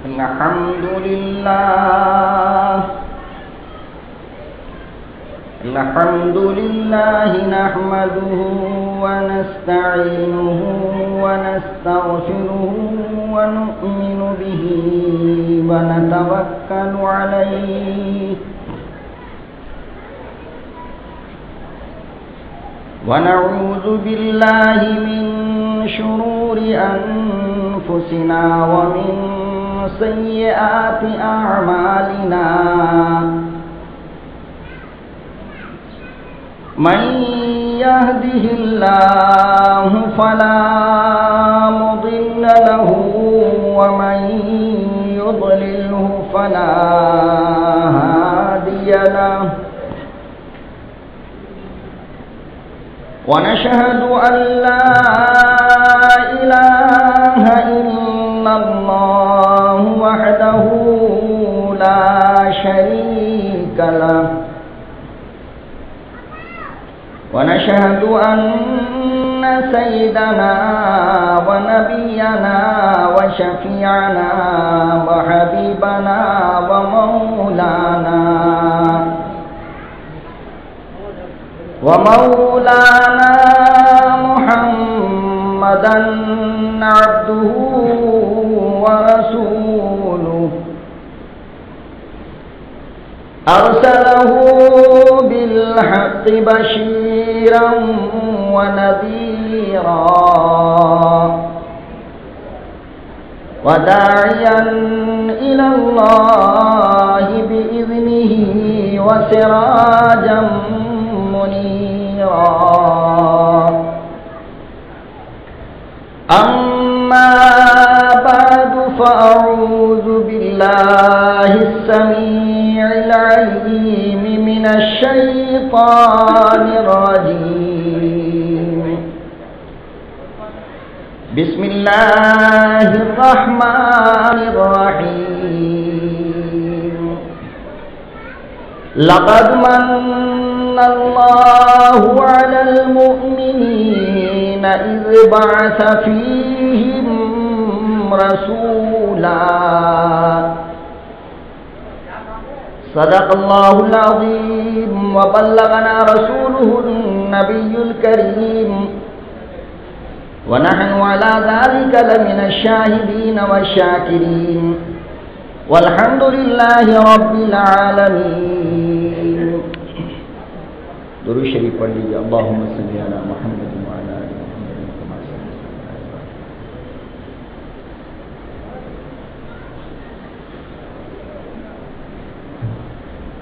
الحمد لله نحمده ونستعينه ونستغفره ونؤمن به ونتوكل عليه ونعوذ بالله من شرور أنفسنا ومن سيئات أعمالنا من يهده الله فلا مضل له ومن يضلله فلا هادي له ونشهد أن لا إله إلا الله وحده لا شريك له ونشهد أن سيدنا ونبينا وشفيعنا وحبيبنا ومولانا محمدا عبده ورسوله أرسله بالحق بشيرا ونذيرا وداعيا إلى الله بإذنه وسراجا منيرا أما بعد فأعوذ بالله السميع العليم من الشيطان الرجيم بسم الله الرحمن الرحيم لقد من الله على المؤمنين إذ بعث فيهم رسولا صدق الله العظيم وبلغنا رسوله النبي الكريم ونحن على ذلك لمن الشاهدين والشاكرين والحمد لله رب العالمين. درود شریف پڑھ لیجیے. اللهم صل علی محمد وعلی آل محمد كما صليت على إبراهيم.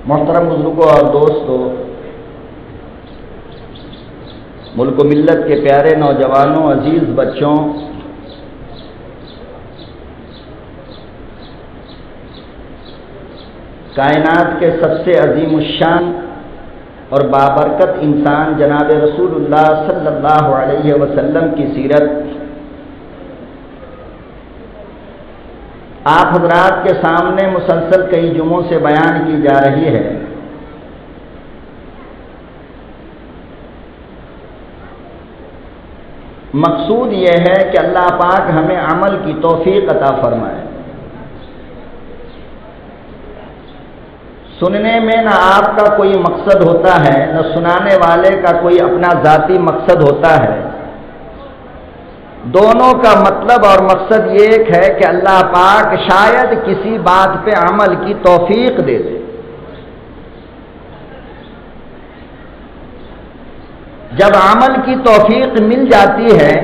محترم بزرگوں اور دوستوں، ملک و ملت کے پیارے نوجوانوں، عزیز بچوں، کائنات کے سب سے عظیم الشان اور بابرکت انسان جناب رسول اللہ صلی اللہ علیہ وسلم کی سیرت آپ حضرات کے سامنے مسلسل کئی جمعوں سے بیان کی جا رہی ہے. مقصود یہ ہے کہ اللہ پاک ہمیں عمل کی توفیق عطا فرمائے. سننے میں نہ آپ کا کوئی مقصد ہوتا ہے، نہ سنانے والے کا کوئی اپنا ذاتی مقصد ہوتا ہے. دونوں کا مطلب اور مقصد یہ ایک ہے کہ اللہ پاک شاید کسی بات پہ عمل کی توفیق دے دے. جب عمل کی توفیق مل جاتی ہے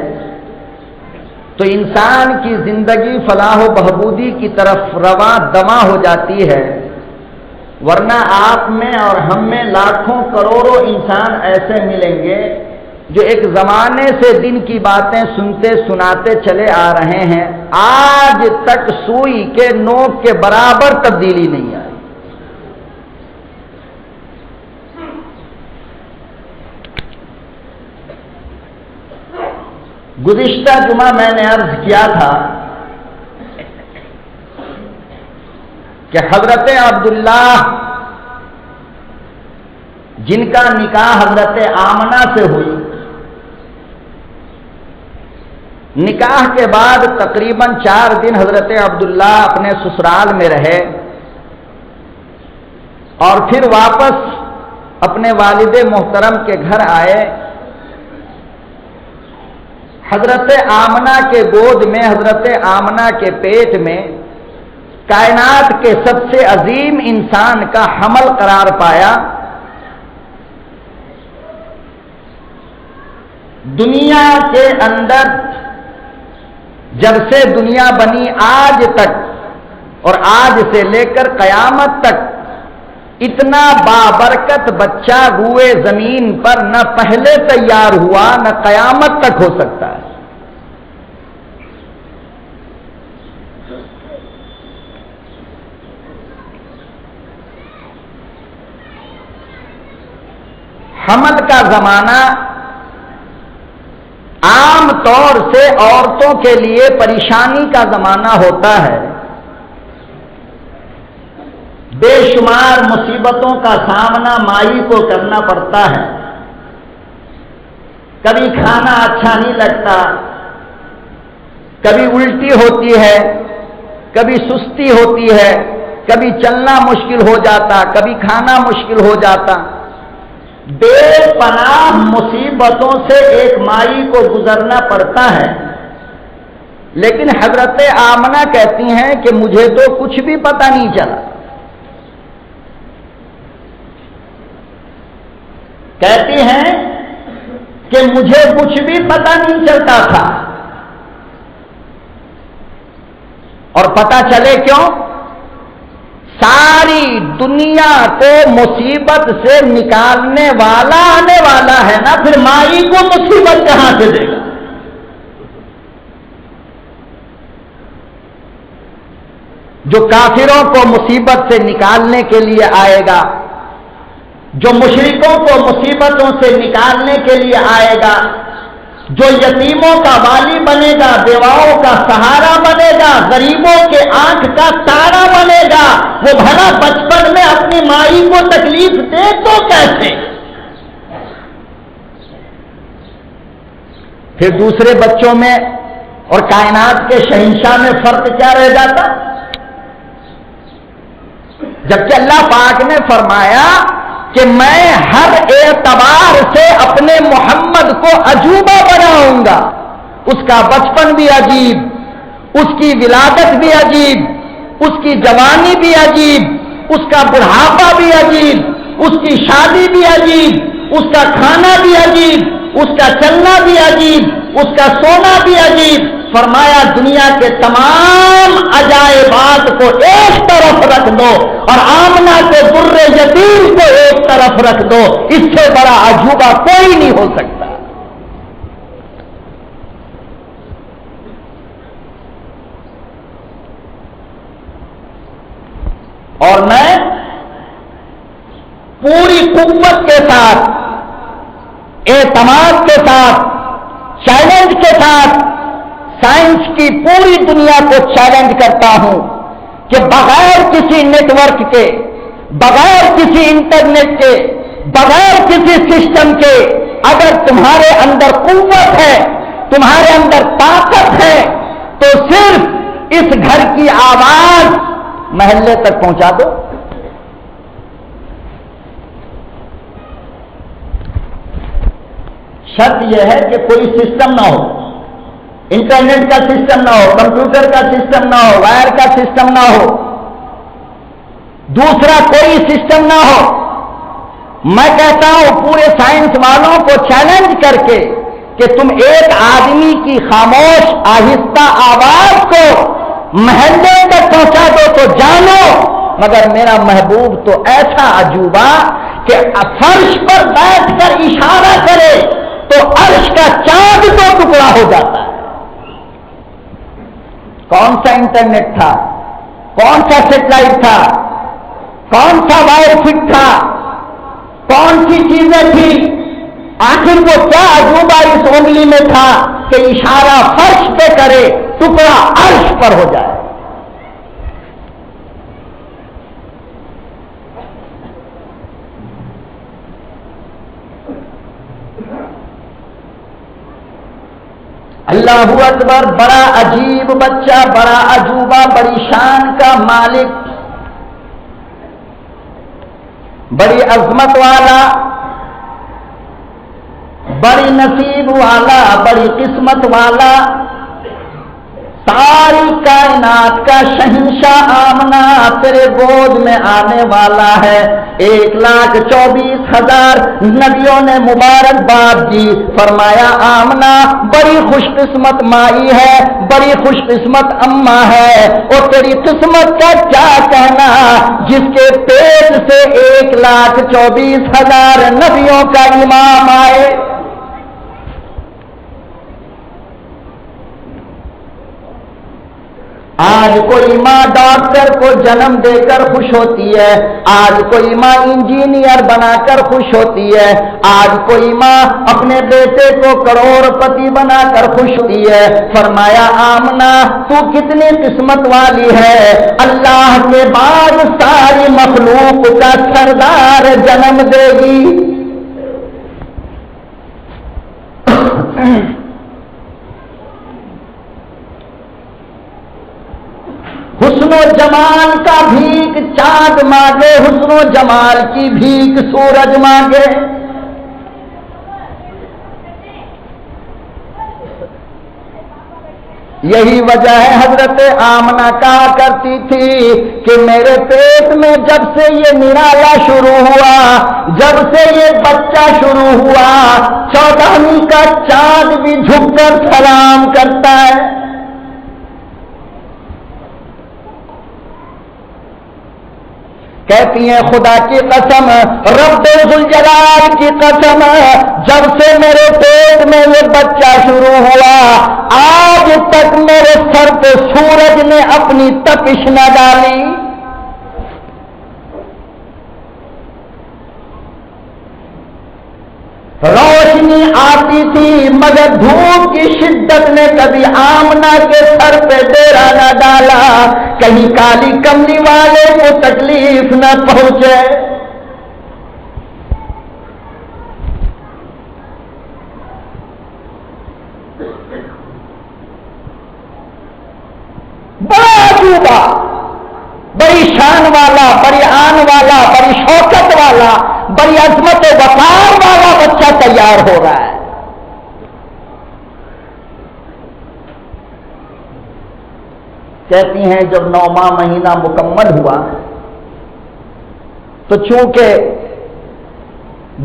تو انسان کی زندگی فلاح و بہبودی کی طرف رواں دواں ہو جاتی ہے. ورنہ آپ میں اور ہم میں لاکھوں کروڑوں انسان ایسے ملیں گے جو ایک زمانے سے دن کی باتیں سنتے سناتے چلے آ رہے ہیں، آج تک سوئی کے نوک کے برابر تبدیلی نہیں آئی. گزشتہ جمعہ میں نے عرض کیا تھا کہ حضرت عبداللہ جن کا نکاح حضرت آمنہ سے ہوئی، نکاح کے بعد تقریباً 4 دن حضرت عبداللہ اپنے سسرال میں رہے اور پھر واپس اپنے والد محترم کے گھر آئے. حضرت آمنہ کے گود میں، حضرت آمنہ کے پیٹ میں کائنات کے سب سے عظیم انسان کا حمل قرار پایا. دنیا کے اندر جب سے دنیا بنی آج تک اور آج سے لے کر قیامت تک اتنا بابرکت بچہ روئے زمین پر نہ پہلے تیار ہوا نہ قیامت تک ہو سکتا ہے. حمل کا زمانہ عام طور سے عورتوں کے لیے پریشانی کا زمانہ ہوتا ہے. بے شمار مصیبتوں کا سامنا مائی کو کرنا پڑتا ہے. کبھی کھانا اچھا نہیں لگتا، کبھی الٹی ہوتی ہے، کبھی سستی ہوتی ہے، کبھی چلنا مشکل ہو جاتا، کبھی کھانا مشکل ہو جاتا. بے پناہ مصیبتوں سے ایک مائی کو گزرنا پڑتا ہے. لیکن حضرت آمنہ کہتی ہیں کہ مجھے تو کچھ بھی پتہ نہیں چلا. کہتی ہیں کہ مجھے کچھ بھی پتہ نہیں چلتا تھا. اور پتہ چلے کیوں؟ ساری دنیا کو مصیبت سے نکالنے والا آنے والا ہے نا، پھر مائی کو مصیبت کہاں سے دے گا؟ جو کافروں کو مصیبت سے نکالنے کے لیے آئے گا، جو مشرکوں کو مصیبتوں سے نکالنے کے لیے آئے گا، جو یتیموں کا والی بنے گا، بیواؤں کا سہارا بنے گا، غریبوں کے آنکھ کا تارا بنے گا، وہ بھلا بچپن میں اپنی مائی کو تکلیف دے تو کیسے؟ پھر دوسرے بچوں میں اور کائنات کے شہنشاہ میں فرق کیا رہ جاتا؟ جبکہ اللہ پاک نے فرمایا کہ میں ہر اعتبار سے اپنے محمد کو عجوبہ بناؤں گا. اس کا بچپن بھی عجیب، اس کی ولادت بھی عجیب، اس کی جوانی بھی عجیب، اس کا بڑھاپا بھی عجیب، اس کی شادی بھی عجیب، اس کا کھانا بھی عجیب، اس کا چلنا بھی عجیب، اس کا سونا بھی عجیب. فرمایا دنیا کے تمام عجائبات کو ایک طرف رکھ دو اور آمنہ کے در یتیم کو ایک طرف رکھ دو، اس سے بڑا عجوبہ کوئی نہیں ہو سکتا. اور میں پوری قوت کے ساتھ، اعتماد کے ساتھ، چیلنج کے ساتھ سائنس کی پوری دنیا کو چیلنج کرتا ہوں کہ بغیر کسی نیٹ ورک کے، بغیر کسی انٹرنیٹ کے، بغیر کسی سسٹم کے اگر تمہارے اندر قوت ہے، تمہارے اندر طاقت ہے، تو صرف اس گھر کی آواز محلے تک پہنچا دو. شرط یہ ہے کہ کوئی سسٹم نہ ہو، انٹرنیٹ کا سسٹم نہ ہو، کمپیوٹر کا سسٹم نہ ہو، وائر کا سسٹم نہ ہو، دوسرا کوئی سسٹم نہ ہو. میں کہتا ہوں پورے سائنس والوں کو چیلنج کر کے کہ تم ایک آدمی کی خاموش آہستہ آواز کو محلے تک پہنچا دو تو جانو، مگر میرا محبوب تو ایسا عجوبہ کہ فرش پر بیٹھ کر اشارہ کرے تو عرش کا چاند تو ٹکڑا ہو جاتا ہے. کون سا انٹرنیٹ تھا، کون سا سیٹلائٹ تھا، کون سا وائر فٹ تھا، کون سی چیزیں تھی، آخر وہ کیا عجوبہ اس انگلی میں تھا کہ اشارہ فرش پہ کرے ٹکڑا عرش پر ہو جائے. اللہ اکبر، بڑا عجیب بچہ، بڑا عجوبہ، بڑی شان کا مالک، بڑی عظمت والا، بڑی نصیب والا، بڑی قسمت والا، ساری کائنات کا شہنشاہ آمنہ تیرے گود میں آنے والا ہے۔ 1,24,000 نبیوں نے مبارکباد دی، فرمایا آمنہ بڑی خوش قسمت مائی ہے، بڑی خوش قسمت اماں ہے۔ اور تیری قسمت کا کیا کہنا جس کے پیٹ سے 1,24,000 نبیوں کا امام آئے۔ آج کوئی ماں ڈاکٹر کو جنم دے کر خوش ہوتی ہے، آج کوئی ماں انجینئر بنا کر خوش ہوتی ہے، آج کوئی ماں اپنے بیٹے کو کروڑ پتی بنا کر خوش ہوتی ہے۔ فرمایا آمنہ تو کتنی قسمت والی ہے، اللہ کے بعد ساری مخلوق کا سردار جنم دے گی۔ حسن و جمال کا بھیک چاند مانگے، حسن و جمال کی بھیک سورج مانگے۔ یہی وجہ ہے حضرت آمنہ کہا کرتی تھی کہ میرے پیٹ میں جب سے یہ نرالا شروع ہوا، جب سے یہ بچہ شروع ہوا، 14ویں کا چاند بھی جھک کر سلام کرتا ہے۔ کہتی ہیں خدا کی قسم، رب ذوالجلال کی قسم، جب سے میرے پیٹ میں یہ بچہ شروع ہوا آج تک میرے سر پہ سورج نے اپنی تپش نہ ڈالی۔ روشنی آتی تھی مگر دھوپ کی شدت نے کبھی آمنہ کے سر پہ ڈیرا نہ ڈالا، کہیں کالی کملی والے کو تکلیف نہ پہنچے۔ بڑا عجوبہ، بڑی شان والا، بڑی آن والا، بڑی شوکت والا، بڑی عظمت و وقار والا بچہ تیار ہو رہا ہے۔ کہتی ہیں جب 9واں مہینہ مکمل ہوا تو چونکہ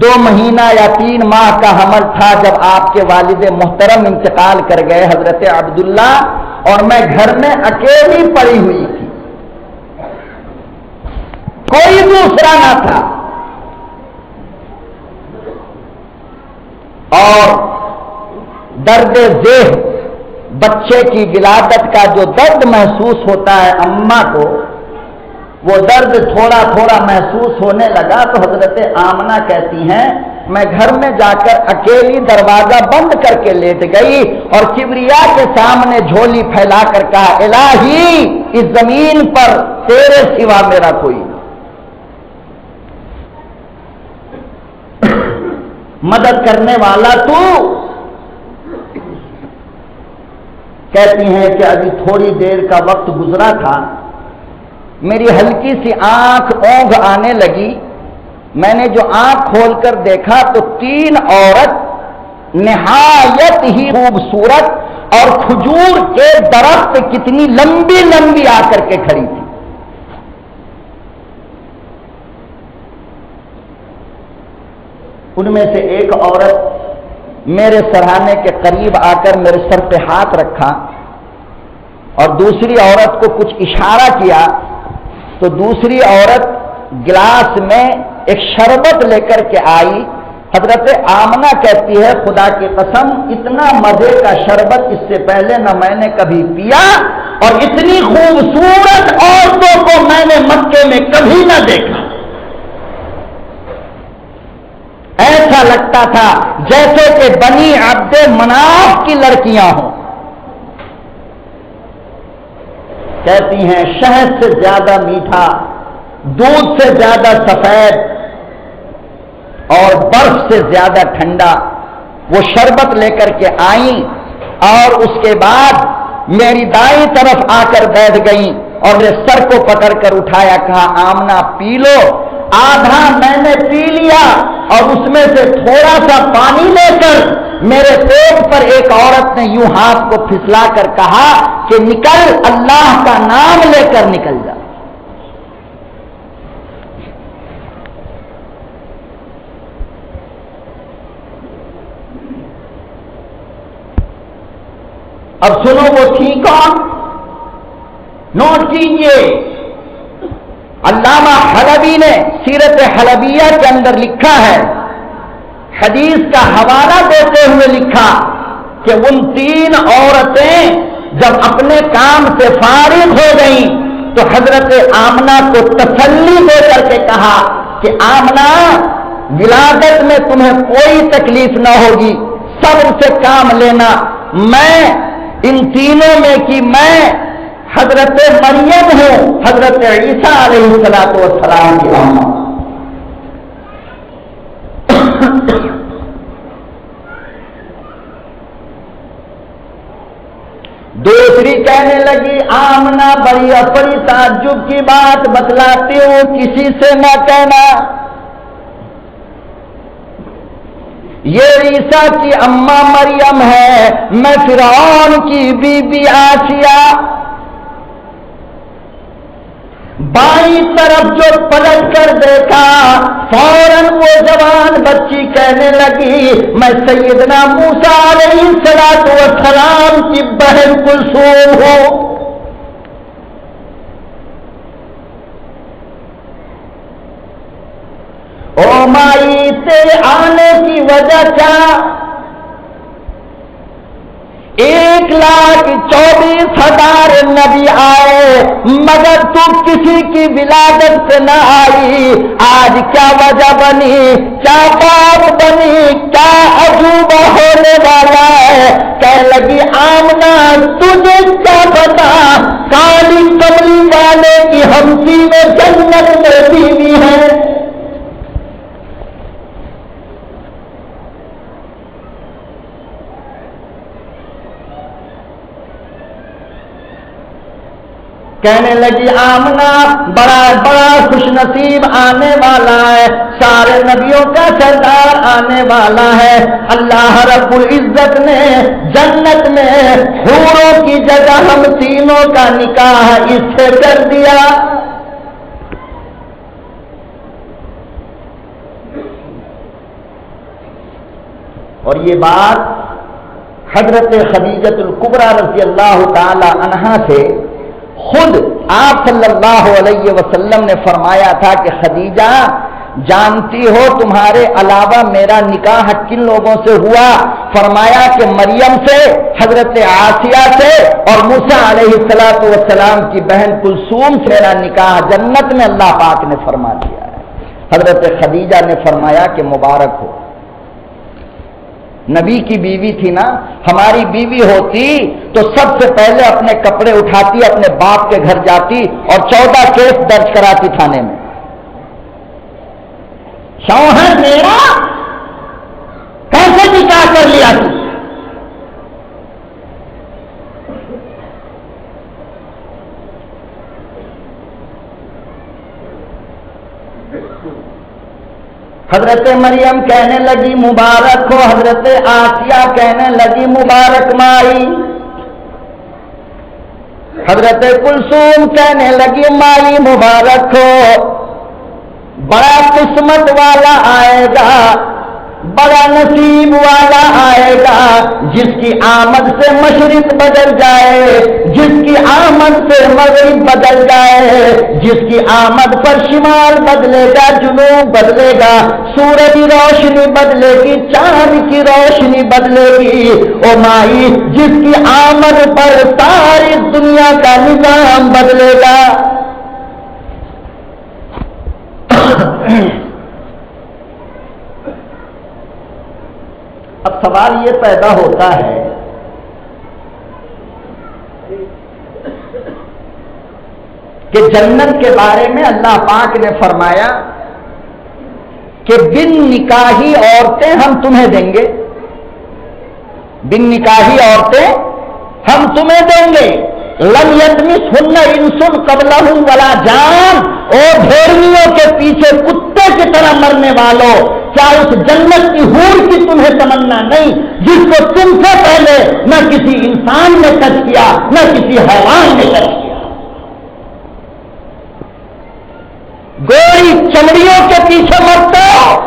2 مہینہ یا 3 ماہ کا حمل تھا جب آپ کے والد محترم انتقال کر گئے حضرت عبداللہ، اور میں گھر میں اکیلی پڑی ہوئی تھی، کوئی دوسرا نہ تھا، اور درد ذہن بچے کی ولادت کا جو درد محسوس ہوتا ہے اماں کو، وہ درد تھوڑا تھوڑا محسوس ہونے لگا تو حضرت آمنہ کہتی ہیں میں گھر میں جا کر اکیلی دروازہ بند کر کے لیٹ گئی اور کبریا کے سامنے جھولی پھیلا کر کہا الہی اس زمین پر تیرے سوا میرا کوئی نہیں، مدد کرنے والا تو۔ کہتی ہیں کہ ابھی تھوڑی دیر کا وقت گزرا تھا، میری ہلکی سی آنکھ اونگھ آنے لگی، میں نے جو آنکھ کھول کر دیکھا تو 3 عورت نہایت ہی خوبصورت اور کھجور کے درخت کتنی لمبی لمبی آ کر کے کھڑی تھی۔ ان میں سے ایک عورت میرے سرہانے کے قریب آ کر میرے سر پہ ہاتھ رکھا اور دوسری عورت کو کچھ اشارہ کیا تو دوسری عورت گلاس میں ایک شربت لے کر کے آئی۔ حضرت آمنہ کہتی ہے خدا کی قسم اتنا مزے کا شربت اس سے پہلے نہ میں نے کبھی پیا اور اتنی خوبصورت عورتوں کو میں نے مکے میں کبھی نہ دیکھا۔ ایسا لگتا تھا جیسے کہ بنی عبد مناف کی لڑکیاں ہوں۔ کہتی ہیں شہد سے زیادہ میٹھا، دودھ سے زیادہ سفید اور برف سے زیادہ ٹھنڈا وہ شربت لے کر کے آئیں اور اس کے بعد میری دائیں طرف آ کر بیٹھ گئیں اور میرے سر کو پکڑ کر اٹھایا، کہا آمنہ پی لو۔ آدھا میں نے پی لیا اور اس میں سے تھوڑا سا پانی لے کر میرے پیٹ پر ایک عورت نے یوں ہاتھ کو پھسلا کر کہا کہ نکل، اللہ کا نام لے کر نکل جا۔ اب سنو وہ تھی کون؟ نوٹ کیجئے، علامہ حلبی نے سیرت حلبیہ کے اندر لکھا ہے، حدیث کا حوالہ دیتے ہوئے لکھا کہ ان تین عورتیں جب اپنے کام سے فارغ ہو گئیں تو حضرت آمنہ کو تسلی دے کر کے کہا کہ آمنہ، ولادت میں تمہیں کوئی تکلیف نہ ہوگی، صبر سے کام لینا۔ میں ان تینوں میں کی میں حضرت مریم ہوں، حضرت عیسیٰ علیہ السلام کی اماں۔ دوسری کہنے لگی آمنہ بڑی تعجب کی بات بتلاتی ہوں، کسی سے نہ کہنا، یہ عیسیٰ کی اماں مریم ہے، میں فرعون کی بیوی آسیہ۔ بائیں طرف جو پلٹ کر دیکھا فوراً وہ جوان بچی کہنے لگی میں سیدنا موسیٰ علیہ السلام کی بہن کلثوم ہوں۔ او مائی تیرے آنے کی وجہ کیا؟ 1,24,000 نبی آئے مگر تو کسی کی ولادت سے نہ آئی، آج کیا وجہ بنی، کیا بات بنی، کیا عجوبہ ہونے والا ہے؟ کہنے لگی آمنہ تجھے کیا پتا، کالی کملی والے کی ہمسی میں جنت میں بیوی ہے۔ کہنے لگی آمنہ بڑا خوش نصیب آنے والا ہے، سارے نبیوں کا سردار آنے والا ہے۔ اللہ رب العزت نے جنت میں حوروں کی جگہ ہم تینوں کا نکاح اس سے کر دیا۔ اور یہ بات حضرت خدیجہ الکبریٰ رضی اللہ تعالی عنہا سے خود آپ صلی اللہ علیہ وسلم نے فرمایا تھا کہ خدیجہ جانتی ہو تمہارے علاوہ میرا نکاح کن لوگوں سے ہوا؟ فرمایا کہ مریم سے، حضرت آسیہ سے اور موسیٰ علیہ السلام کی بہن کلثوم سے میرا نکاح جنت میں اللہ پاک نے فرما دیا ہے۔ حضرت خدیجہ نے فرمایا کہ مبارک ہو، نبی کی بیوی تھی نا، ہماری بیوی ہوتی تو سب سے پہلے اپنے کپڑے اٹھاتی، اپنے باپ کے گھر جاتی اور 14 کیس درج کراتی تھانے میں، شوہر میرا کیسے نکاح کر لیا تھی؟ حضرت مریم کہنے لگی مبارک ہو، حضرت آسیہ کہنے لگی مبارک مائی، حضرت کلثوم کہنے لگی مائی مبارک ہو، بڑا قسمت والا آئے گا، بڑا نصیب والا آئے گا جس کی آمد سے مشرق بدل جائے، جس کی آمد سے مغرب بدل جائے، جس کی آمد پر شمال بدلے گا، جنوب بدلے گا، سورج کی روشنی بدلے گی، چاند کی روشنی بدلے گی۔ او مائی جس کی آمد پر ساری دنیا کا نظام بدلے گا۔ اب سوال یہ پیدا ہوتا ہے کہ جنت کے بارے میں اللہ پاک نے فرمایا کہ بن نکاحی عورتیں ہم تمہیں دیں گے، بن نکاحی عورتیں ہم تمہیں دیں گے، لم یطمثہن انس قبلہم ولا جان، اور بھیڑیوں کے پیچھے کتے کی طرح مرنے والوں، کیا اس جنت کی حور کی تمہیں تمنا نہیں جس کو تم سے پہلے نہ کسی انسان نے ٹچ کیا نہ کسی حیوان نے ٹچ کیا؟ گوری چمڑیوں کے پیچھے مرتے ہو،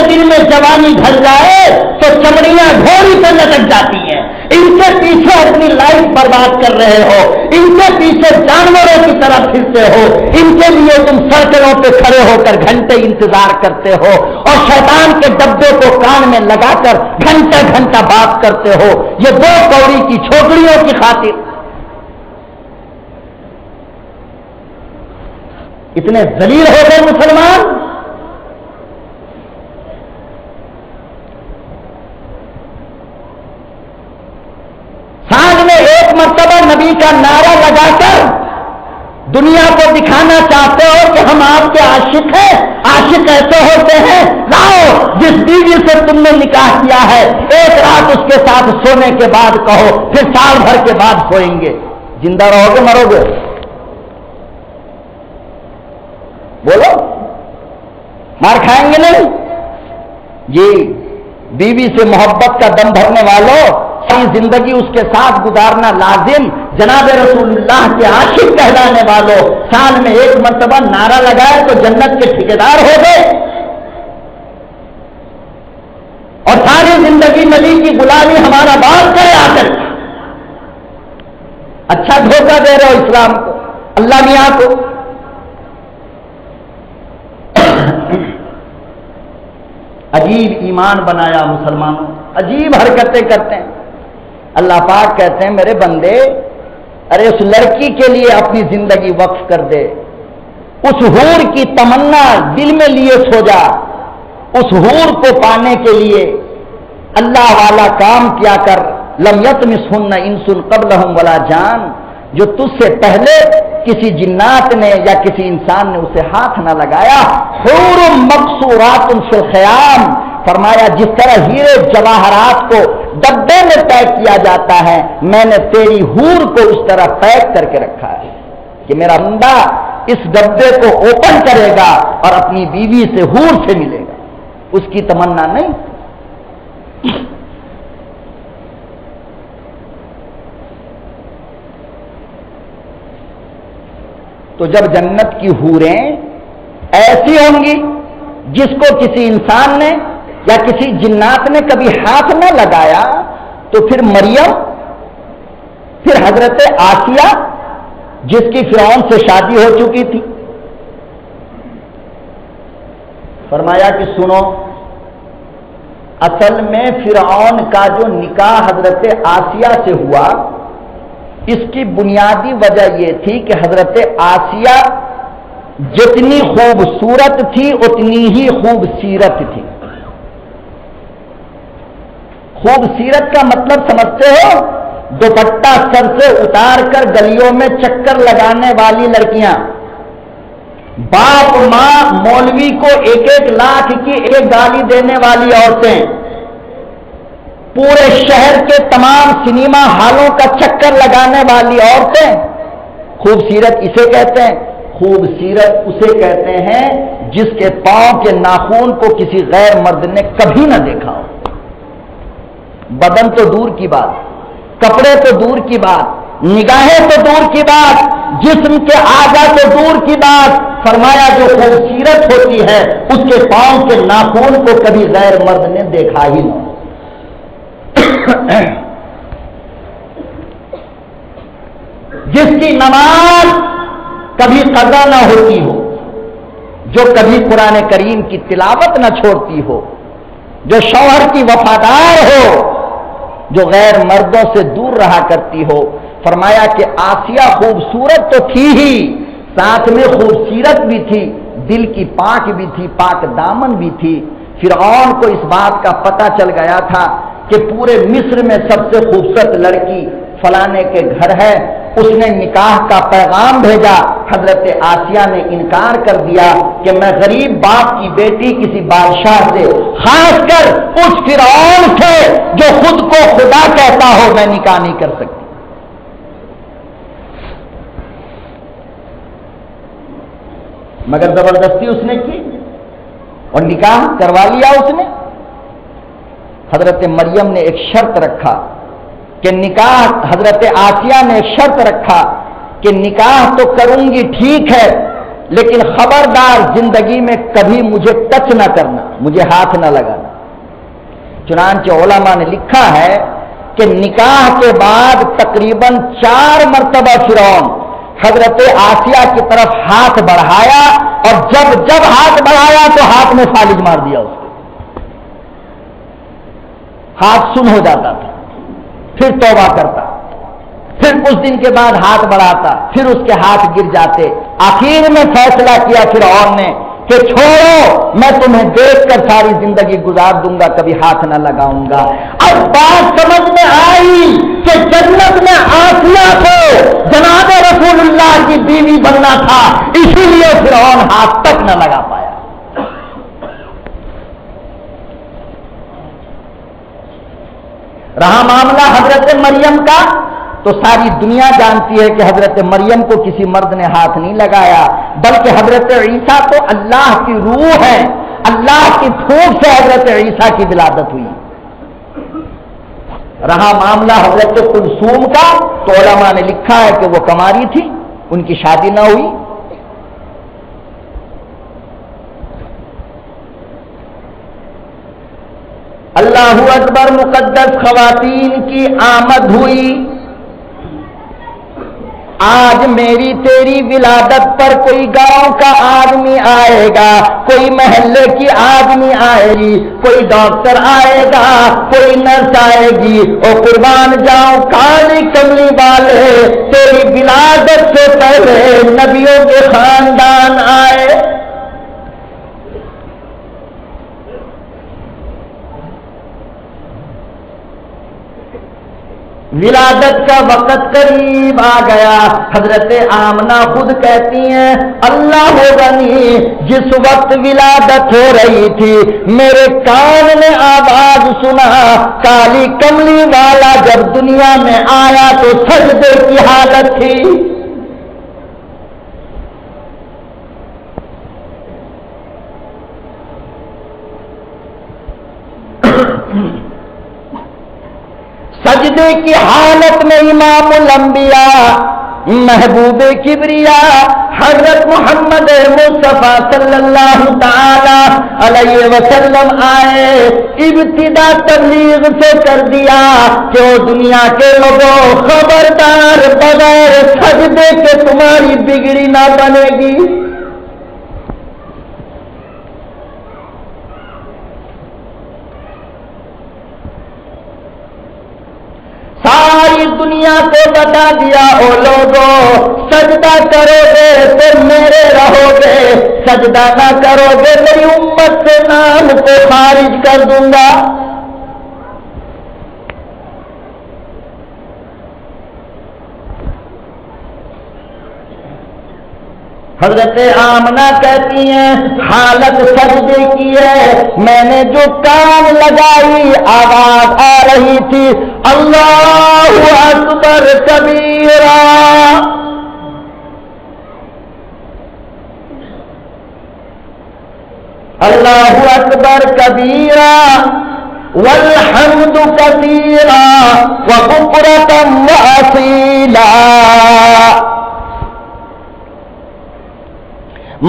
دن میں جوانی ڈھل جائے تو چمڑیاں گھوڑی پہ لٹک جاتی ہیں، ان کے پیچھے اپنی لائف برباد کر رہے ہو، ان کے پیچھے جانوروں کی طرح پھرتے ہو، ان کے لیے تم سڑکوں پہ کھڑے ہو کر گھنٹے انتظار کرتے ہو اور شیطان کے ڈبے کو کان میں لگا کر گھنٹہ گھنٹہ بات کرتے ہو، یہ دو کوڑی کی چھوکریوں کی خاطر اتنے ذلیل ہو گئے مسلمان۔ ایک مرتبہ نبی کا نعرہ لگا کر دنیا کو دکھانا چاہتے ہو کہ ہم آپ کے عاشق ہیں، عاشق ایسے ہوتے ہیں، لاؤ جس بیوی سے تم نے نکاح کیا ہے ایک رات اس کے ساتھ سونے کے بعد کہو، پھر سال بھر کے بعد سوئیں گے، زندہ رہو گے مرو گے؟ بولو، مار کھائیں گے نہیں؟ جی، بیوی سے محبت کا دم بھرنے والوں، ساری زندگی اس کے ساتھ گزارنا لازم، جناب رسول اللہ کے عاشق کہلانے والوں، سال میں ایک مرتبہ نعرہ لگائے تو جنت کے ٹھیکیدار ہو گئے، اور ساری زندگی نبی کی غلامی ہمارا باپ کرے آ کر۔ اچھا دھوکہ دے رہے ہو اسلام کو، اللہ میاں کو۔ عجیب ایمان بنایا مسلمانوں، عجیب حرکتیں کرتے ہیں۔ اللہ پاک کہتے ہیں میرے بندے، ارے اس لڑکی کے لیے اپنی زندگی وقف کر دے، اس حور کی تمنا دل میں لیے سو جا، اس حور کو پانے کے لیے اللہ والا کام کیا کر۔ لم یطمثہن انس قبلہم ولا جان، جو تجھ سے پہلے کسی جنات نے یا کسی انسان نے اسے ہاتھ نہ لگایا۔ حور مقصورات فی الخیام، فرمایا جس طرح ہیرے جواہرات کو ڈبے میں پیک کیا جاتا ہے، میں نے تیری حور کو اس طرح پیک کر کے رکھا ہے کہ میرا بندہ اس ڈبے کو اوپن کرے گا اور اپنی بیوی سے حور سے ملے گا، اس کی تمنا نہیں۔ تو جب جنت کی حوریں ایسی ہوں گی جس کو کسی انسان نے یا کسی جنات نے کبھی ہاتھ نہ لگایا، تو پھر مریم، پھر حضرت آسیہ جس کی فرعون سے شادی ہو چکی تھی، فرمایا کہ سنو، اصل میں فرعون کا جو نکاح حضرت آسیہ سے ہوا، اس کی بنیادی وجہ یہ تھی کہ حضرت آسیہ جتنی خوبصورت تھی اتنی ہی خوبصیرت تھی۔ خوبصیرت کا مطلب سمجھتے ہو؟ دوپٹہ سر سے اتار کر گلیوں میں چکر لگانے والی لڑکیاں، باپ ماں مولوی کو 1-1 لاکھ کی ایک گالی دینے والی عورتیں، پورے شہر کے تمام سنیما ہالوں کا چکر لگانے والی عورتیں، خوبصیرت اسے کہتے ہیں۔ خوبصیرت اسے کہتے ہیں جس کے پاؤں کے ناخن کو کسی غیر مرد نے کبھی نہ دیکھا ہو، بدن تو دور کی بات، کپڑے تو دور کی بات، نگاہیں تو دور کی بات، جسم کے اعضاء تو دور کی بات، فرمایا جو خوبصیرت ہوتی ہے اس کے پاؤں کے ناخن کو کبھی غیر مرد نے دیکھا ہی نہ۔ جس کی نماز کبھی قضا نہ ہوتی ہو، جو کبھی قرآن کریم کی تلاوت نہ چھوڑتی ہو، جو شوہر کی وفادار ہو، جو غیر مردوں سے دور رہا کرتی ہو، فرمایا کہ آسیہ خوبصورت تو تھی ہی، ساتھ میں خوبصیرت بھی تھی، دل کی پاک بھی تھی، پاک دامن بھی تھی۔ فرعون کو اس بات کا پتہ چل گیا تھا کہ پورے مصر میں سب سے خوبصورت لڑکی فلانے کے گھر ہے، اس نے نکاح کا پیغام بھیجا، حضرت آسیہ نے انکار کر دیا کہ میں غریب باپ کی بیٹی کسی بادشاہ سے، خاص کر اس فرعون سے جو خود کو خدا کہتا ہو، میں نکاح نہیں کر سکتی۔ مگر زبردستی اس نے کی اور نکاح کروا لیا اس نے۔ حضرت مریم نے ایک شرط رکھا کہ نکاح، حضرت آسیہ نے ایک شرط رکھا کہ نکاح تو کروں گی ٹھیک ہے، لیکن خبردار زندگی میں کبھی مجھے ٹچ نہ کرنا، مجھے ہاتھ نہ لگانا۔ چنانچہ علماء نے لکھا ہے کہ نکاح کے بعد تقریباً 4 مرتبہ فرعون حضرت آسیہ کی طرف ہاتھ بڑھایا، اور جب ہاتھ بڑھایا تو ہاتھ میں فالج مار دیا اس کو، ہاتھ سن ہو جاتا تھا، پھر توبہ کرتا، پھر کچھ دن کے بعد ہاتھ بڑھاتا، پھر اس کے ہاتھ گر جاتے۔ آخر میں فیصلہ کیا فرعون نے کہ چھوڑو، میں تمہیں دیکھ کر ساری زندگی گزار دوں گا، کبھی ہاتھ نہ لگاؤں گا۔ اب بات سمجھ میں آئی کہ جنت میں آسیہ کو جناب رسول اللہ کی بیوی بننا تھا، اسی لیے فرعون ہاتھ تک نہ لگا پایا۔ رہا معاملہ حضرت مریم کا، تو ساری دنیا جانتی ہے کہ حضرت مریم کو کسی مرد نے ہاتھ نہیں لگایا، بلکہ حضرت عیسیٰ تو اللہ کی روح ہے، اللہ کی پھونک سے حضرت عیسیٰ کی ولادت ہوئی۔ رہا معاملہ حضرت کلثوم کا، تو علماء نے لکھا ہے کہ وہ کماری تھی، ان کی شادی نہ ہوئی۔ اللہ اکبر، مقدس خواتین کی آمد ہوئی۔ آج میری تیری ولادت پر کوئی گاؤں کا آدمی آئے گا، کوئی محلے کی آدمی آئے گی، کوئی ڈاکٹر آئے گا، کوئی نرس آئے گی، اور قربان جاؤں کالی کملی والے، تیری ولادت سے پہلے نبیوں کے خاندان آئے۔ ولادت کا وقت قریب آ گیا۔ حضرت آمنہ خود کہتی ہیں، اللہ غنی، جس وقت ولادت ہو رہی تھی میرے کان نے آواز سنا، کالی کملی والا جب دنیا میں آیا تو سجدے کی حالت تھی۔ سجدے کی حالت میں امام الانبیاء، محبوب کبریا، حضرت محمد مصطفیٰ صلی اللہ تعالی علیہ وسلم آئے۔ ابتدا تبلیغ سے کر دیا کہ وہ دنیا کے لوگوں، خبردار، بغیر سجدے کے تمہاری بگڑی نہ بنے گی۔ ساری دنیا کو بتا دیا، او لوگوں، سجدہ کرو گے تو میرے رہو گے، سجدہ نہ کرو گے میری امت سے نام کو خارج کر دوں گا۔ حضرت آمنہ کہتی ہیں، حالت سجدے کی ہے، میں نے جو کان لگائی آواز آ رہی تھی، اللہ اکبر کبیرا، اللہ اکبر کبیرا والحمد کثیرا وبکرۃ واصیلا۔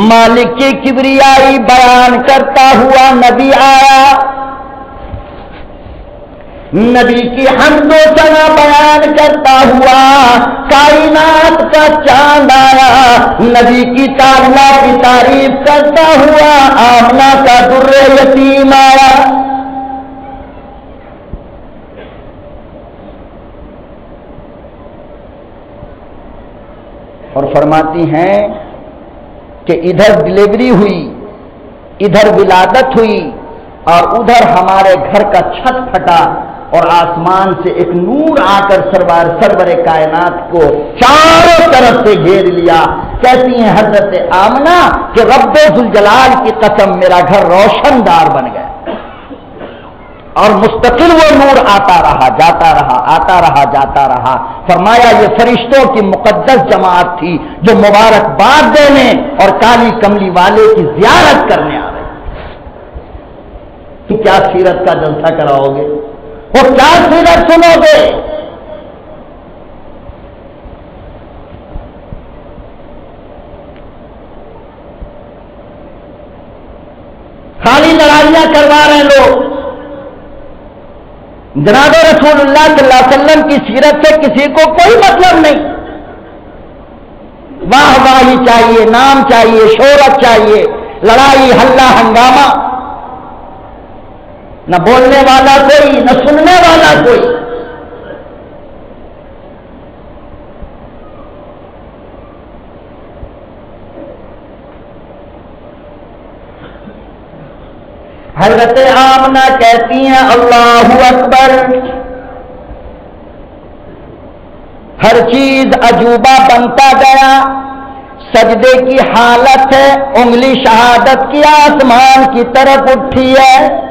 مالک کی کبریائی بیان کرتا ہوا نبی آیا، نبی کی حمد و ثنا بیان کرتا ہوا کائنات کا چاند آیا، نبی کی اللہ کی تعریف کرتا ہوا آمنہ کا در یتیم آیا۔ اور فرماتی ہیں کہ ادھر ڈلیوری ہوئی، ادھر ولادت ہوئی، اور ادھر ہمارے گھر کا چھت پھٹا اور آسمان سے ایک نور آ کر سرور کائنات کو چاروں طرف سے گھیر لیا. کہتی ہیں حضرت آمنہ کہ رب ذوالجلال کی قسم میرا گھر روشن دار بن گیا اور مستقل وہ نور آتا رہا جاتا رہا آتا رہا جاتا رہا. فرمایا یہ فرشتوں کی مقدس جماعت تھی جو مبارکباد دینے اور کالی کملی والے کی زیارت کرنے آ رہے. تو کیا سیرت کا جلسہ کراؤ گے اور کیا سیرت سنو گے؟ خالی لڑائیاں کروا رہے ہیں لوگ. جناب رسول اللہ صلی اللہ علیہ وسلم کی سیرت سے کسی کو کوئی مطلب نہیں. واہ واہی چاہیے، نام چاہیے، شہرت چاہیے، لڑائی ہلہ ہنگامہ، نہ بولنے والا کوئی نہ سننے والا کوئی. حضرت آمنہ کہتی ہیں اللہ اکبر، ہر چیز عجوبہ بنتا گیا. سجدے کی حالت ہے، انگلی شہادت کی آسمان کی طرف اٹھی ہے.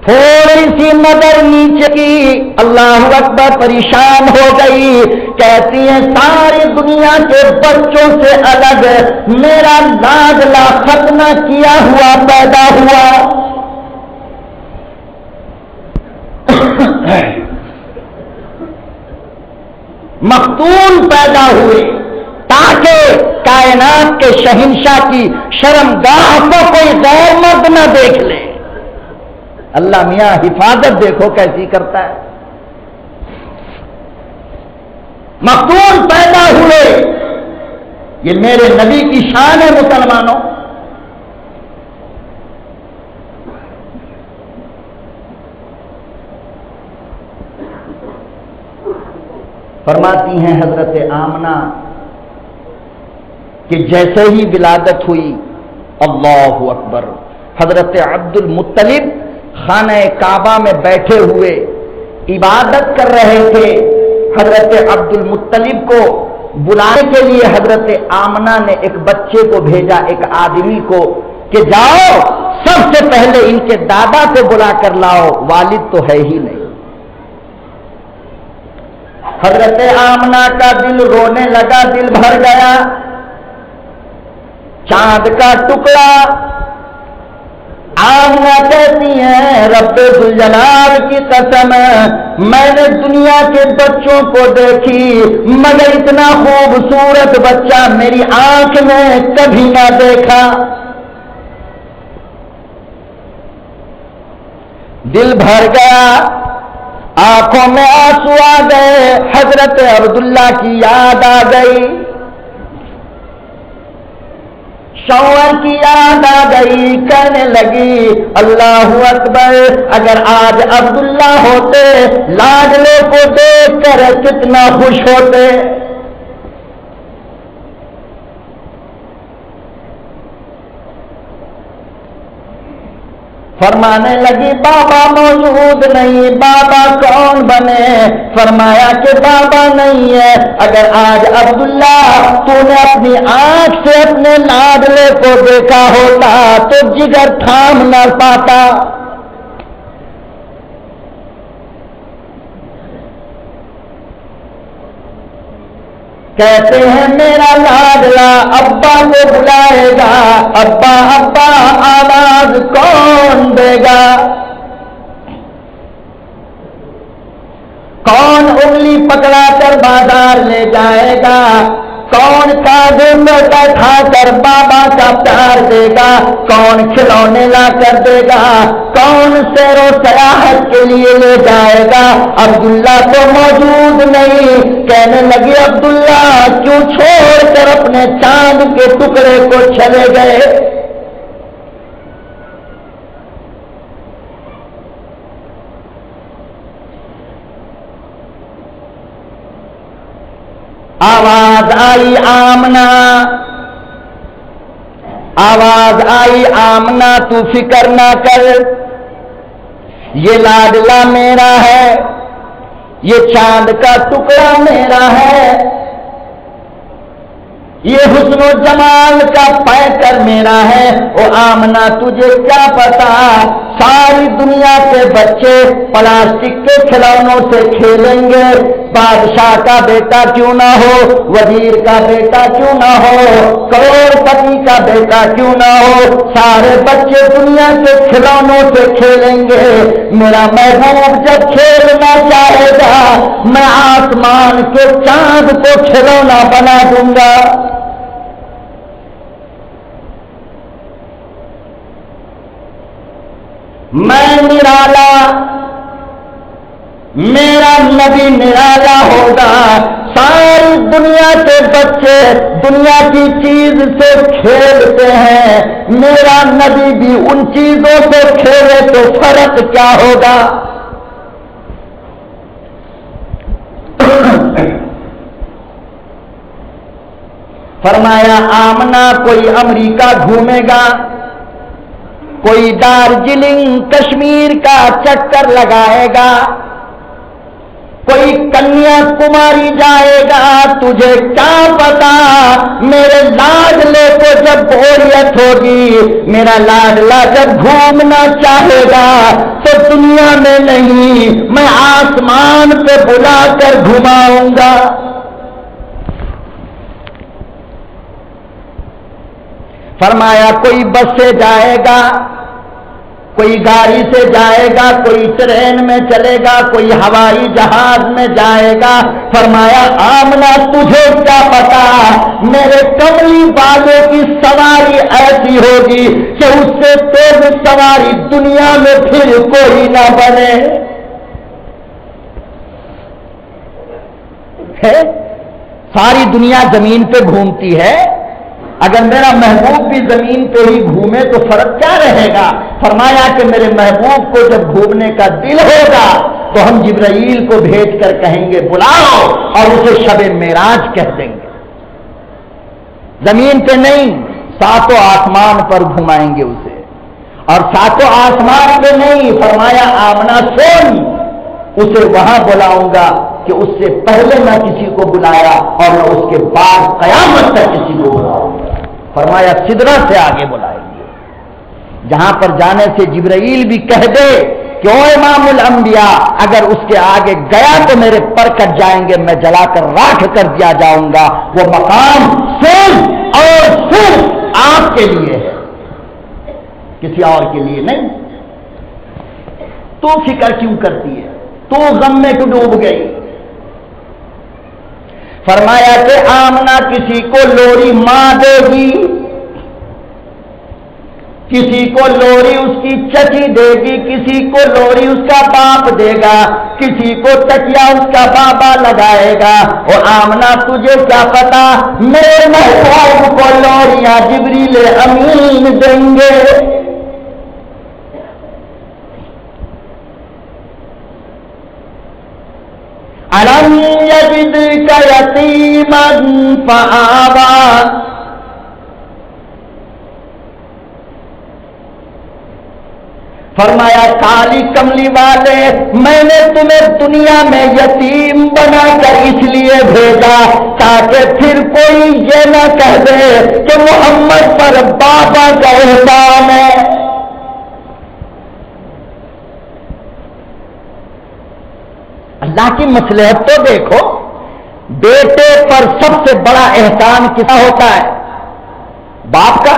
تھوڑی سی نظر نیچے کی، اللہ اکبر، پریشان ہو گئی. کہتی ہیں ساری دنیا کے بچوں سے الگ میرا لاڈلا ختنہ کیا ہوا پیدا ہوا. مختون پیدا ہوئے تاکہ کائنات کے شہنشاہ کی شرمگاہ کو کوئی غیر مرد نہ دیکھ لے. اللہ میاں حفاظت دیکھو کیسی کرتا ہے. مختون پیدا ہوئے، یہ میرے نبی کی شان ہے مسلمانوں. فرماتی ہیں حضرت آمنہ کہ جیسے ہی ولادت ہوئی، اللہ اکبر، حضرت عبد المطلب خانہ کعبہ میں بیٹھے ہوئے عبادت کر رہے تھے. حضرت عبد المطلب کو بلانے کے لیے حضرت آمنہ نے ایک بچے کو بھیجا، ایک آدمی کو، کہ جاؤ سب سے پہلے ان کے دادا کو بلا کر لاؤ، والد تو ہے ہی نہیں. حضرت آمنہ کا دل رونے لگا، دل بھر گیا. چاند کا ٹکڑا. آمنہ کہتی ہیں رب ذوالجلال کی قسم میں نے دنیا کے بچوں کو دیکھی مگر اتنا خوبصورت بچہ میری آنکھ میں کبھی نہ دیکھا. دل بھر گیا، آنکھوں میں آنسو آ گئے. حضرت عبداللہ کی یاد آ گئی، شوہر کی یاد آ گئی. کہنے لگی اللہ اکبر، اگر آج عبداللہ ہوتے لاڈلے کو دیکھ کر کتنا خوش ہوتے. فرمانے لگی بابا موجود نہیں، بابا کون بنے؟ فرمایا کہ بابا نہیں ہے. اگر آج عبداللہ تو نے اپنی آنکھ سے اپنے لاڈلے کو دیکھا ہوتا تو جگر تھام نہ پاتا. کہتے ہیں میرا لاڈلا ابا کو بلائے گا، ابا ابا آواز کون دے گا؟ کون انگلی پکڑا کر بازار لے جائے گا؟ کون کاندھے پر بیٹھا کر بابا کا پیار دے گا؟ کون کھلونے لا کر دے گا؟ کون سیر و سیاحت کے لیے لے جائے گا؟ عبداللہ تو موجود نہیں. کہنے لگی عبداللہ کیوں چھوڑ کر اپنے چاند کے ٹکڑے کو چلے گئے؟ آواز آئی آمنہ، آواز آئی آمنہ تو فکر نہ کر، یہ لاڈلا میرا ہے، یہ چاند کا ٹکڑا میرا ہے، یہ حسن و جمال کا پیکر میرا ہے۔ او آمنہ تجھے کیا پتا ساری دنیا کے بچے پلاسٹک کے کھلونوں سے کھیلیں گے، بادشاہ کا بیٹا کیوں نہ ہو، وزیر کا بیٹا کیوں نہ ہو، کروڑ پتی کا بیٹا کیوں نہ ہو، سارے بچے دنیا کے کھلونوں سے کھیلیں گے۔ میرا محبوب جب کھیلنا چاہے گا میں آسمان کے چاند کو کھلونا بنا دوں گا۔ میں نرالا، میرا نبی نرالا ہوگا، ساری دنیا کے بچے دنیا کی چیز سے کھیلتے ہیں، میرا نبی بھی ان چیزوں سے کھیلے تو فرق کیا ہوگا؟ فرمایا آمنہ کوئی امریکہ گھومے گا، کوئی دارجلنگ کشمیر کا چکر لگائے گا، کوئی کنیا کماری جائے گا، تجھے کیا پتا میرے لاڈلے کو جب بوریت ہوگی، میرا لاڈلا جب گھومنا چاہے گا تو دنیا میں نہیں میں آسمان پہ بلا کر گھماؤں گا۔ فرمایا کوئی بس سے جائے گا، کوئی گاڑی سے جائے گا، کوئی ٹرین میں چلے گا، کوئی ہوائی جہاز میں جائے گا۔ فرمایا آمنہ تجھے کیا پتا میرے کملی والوں کی سواری ایسی ہوگی کہ اس سے تیز سواری دنیا میں پھر کوئی نہ بنے۔ ساری دنیا زمین پہ گھومتی ہے، اگر میرا محبوب بھی زمین پہ ہی گھومے تو فرق کیا رہے گا؟ فرمایا کہ میرے محبوب کو جب گھومنے کا دل ہوگا تو ہم جبرائیل کو بھیج کر کہیں گے بلاؤ، اور اسے شب معراج کہہ دیں گے۔ زمین پہ نہیں، ساتوں آسمان پر گھمائیں گے اسے، اور ساتوں آسمان پہ نہیں، فرمایا آمنہ سن، اسے وہاں بلاؤں گا کہ اس سے پہلے نہ کسی کو بلایا اور نہ اس کے بعد قیامت تک کسی کو بلاؤں گا۔ فرمایا سدرہ سے آگے بلائیں گے، جہاں پر جانے سے جبرائیل بھی کہہ دے کہ او امام الانبیاء اگر اس کے آگے گیا تو میرے پر کٹ جائیں گے، میں جلا کر راکھ کر دیا جاؤں گا۔ وہ مقام صرف اور صرف آپ کے لیے ہے، کسی اور کے لیے نہیں۔ تو فکر کیوں کرتی ہے؟ تو غم میں کیوں ڈوب گئی؟ فرمایا کہ آمنہ کسی کو لوری ماں دے گی، کسی کو لوری اس کی چچی دے گی، کسی کو لوری اس کا باپ دے گا، کسی کو تکیا اس کا بابا لگائے گا۔ اور آمنہ تجھے کیا پتا میرے محبوب کو لوریاں جبریل امین دیں گے۔ أَلَمْ يَجِدْكَ يَتِيمًا فَآوَىٰ، فرمایا کالی کملی والے میں نے تمہیں دنیا میں یتیم بنا کر اس لیے بھیجا تاکہ پھر کوئی یہ نہ کہہ دے کہ محمد پر بابا کا احسان ہے۔ اللہ کی مصلحت تو دیکھو، بیٹے پر سب سے بڑا احسان کس کا ہوتا ہے؟ باپ کا،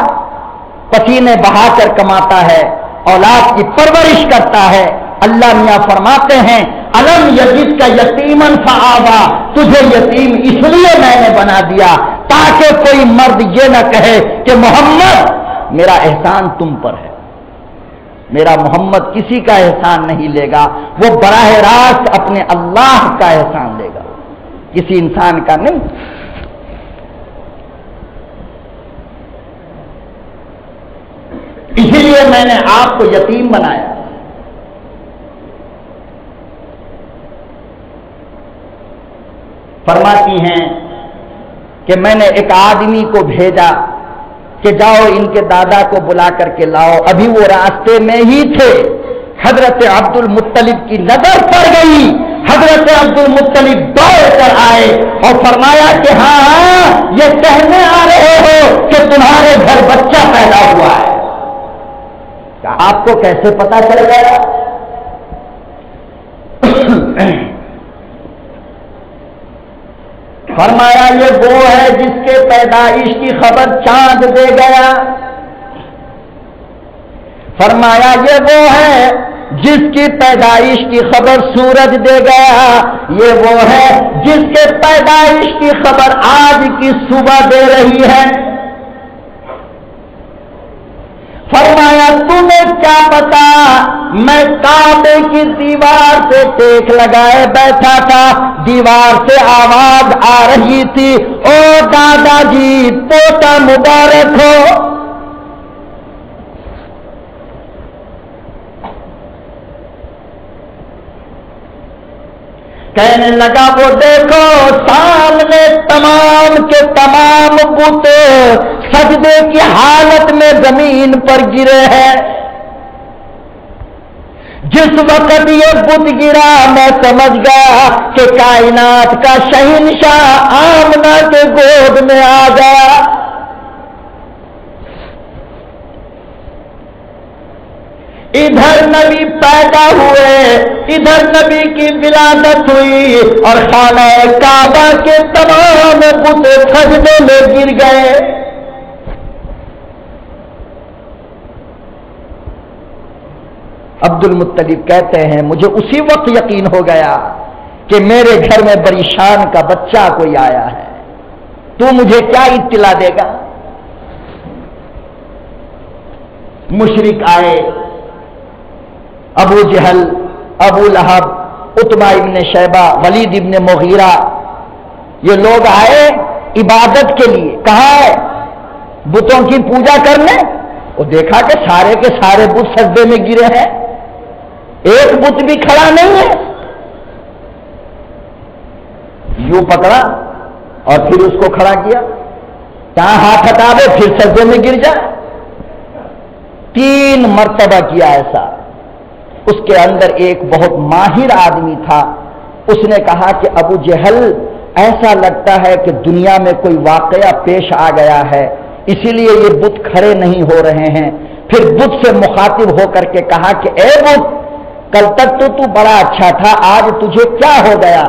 پسینے بہا کر کماتا ہے، اولاد کی پرورش کرتا ہے۔ اللہ میاں فرماتے ہیں الم یجد کا یتیمن فآوا، تجھے یتیم اس لیے میں نے بنا دیا تاکہ کوئی مرد یہ نہ کہے کہ محمد میرا احسان تم پر ہے۔ میرا محمد کسی کا احسان نہیں لے گا، وہ براہ راست اپنے اللہ کا احسان لے گا، کسی انسان کا نہیں۔ اسی لیے میں نے آپ کو یتیم بنایا۔ فرماتی ہیں کہ میں نے ایک آدمی کو بھیجا کہ جاؤ ان کے دادا کو بلا کر کے لاؤ، ابھی وہ راستے میں ہی تھے، حضرت عبد المطلب کی نظر پڑ گئی. حضرت عبد المطلب دوڑ کر آئے اور فرمایا کہ ہاں یہ کہنے آ رہے ہو کہ تمہارے گھر بچہ پیدا ہوا ہے. آپ کو کیسے پتا چل گیا؟ فرمایا یہ وہ ہے جس کے پیدائش کی خبر چاند دے گیا. فرمایا یہ وہ ہے جس کی پیدائش کی خبر سورج دے گیا. یہ وہ ہے جس کے پیدائش کی خبر آج کی صبح دے رہی ہے. فرمایا تمہیں کیا پتا؟ میں کعبے کی دیوار سے ٹیک لگائے بیٹھا تھا, دیوار سے آواز آ رہی تھی, او دادا جی پوتا مبارک ہو. کہنے لگا وہ دیکھو سامنے تمام کے تمام بت سجدے کی حالت میں زمین پر گرے ہیں. جس وقت یہ بت گرا میں سمجھ گیا کہ کائنات کا شہنشاہ آمنہ کے گود میں آ گیا. ادھر نبی پیدا ہوئے, ادھر نبی کی ولادت ہوئی اور خانہ کعبہ کے تمام بت سجدے میں گر گئے. عبد المطلب کہتے ہیں مجھے اسی وقت یقین ہو گیا کہ میرے گھر میں بڑی شان کا بچہ کوئی آیا ہے. تو مجھے کیا اطلاع دے گا؟ مشرک آئے, ابو جہل, ابو لہب, عتبہ ابن شیبہ, ولید ابن مغیرہ, یہ لوگ آئے عبادت کے لیے. کہاں ہے؟ بتوں کی پوجا کرنے. وہ دیکھا کہ سارے کے سارے بت سجدے میں گرے ہیں, ایک بت بھی کھڑا نہیں ہے. یوں پکڑا اور پھر اس کو کھڑا کیا, کہاں ہاتھ ہٹا دے پھر سجدے میں گر جائے. 3 مرتبہ کیا ایسا. اس کے اندر ایک بہت ماہر آدمی تھا, اس نے کہا کہ ابو جہل ایسا لگتا ہے کہ دنیا میں کوئی واقعہ پیش آ گیا ہے, اسی لیے یہ بت کھڑے نہیں ہو رہے ہیں. پھر بت سے مخاطب ہو کر کے کہا کہ اے بت, کل تک تو بڑا اچھا تھا, آج تجھے کیا ہو گیا؟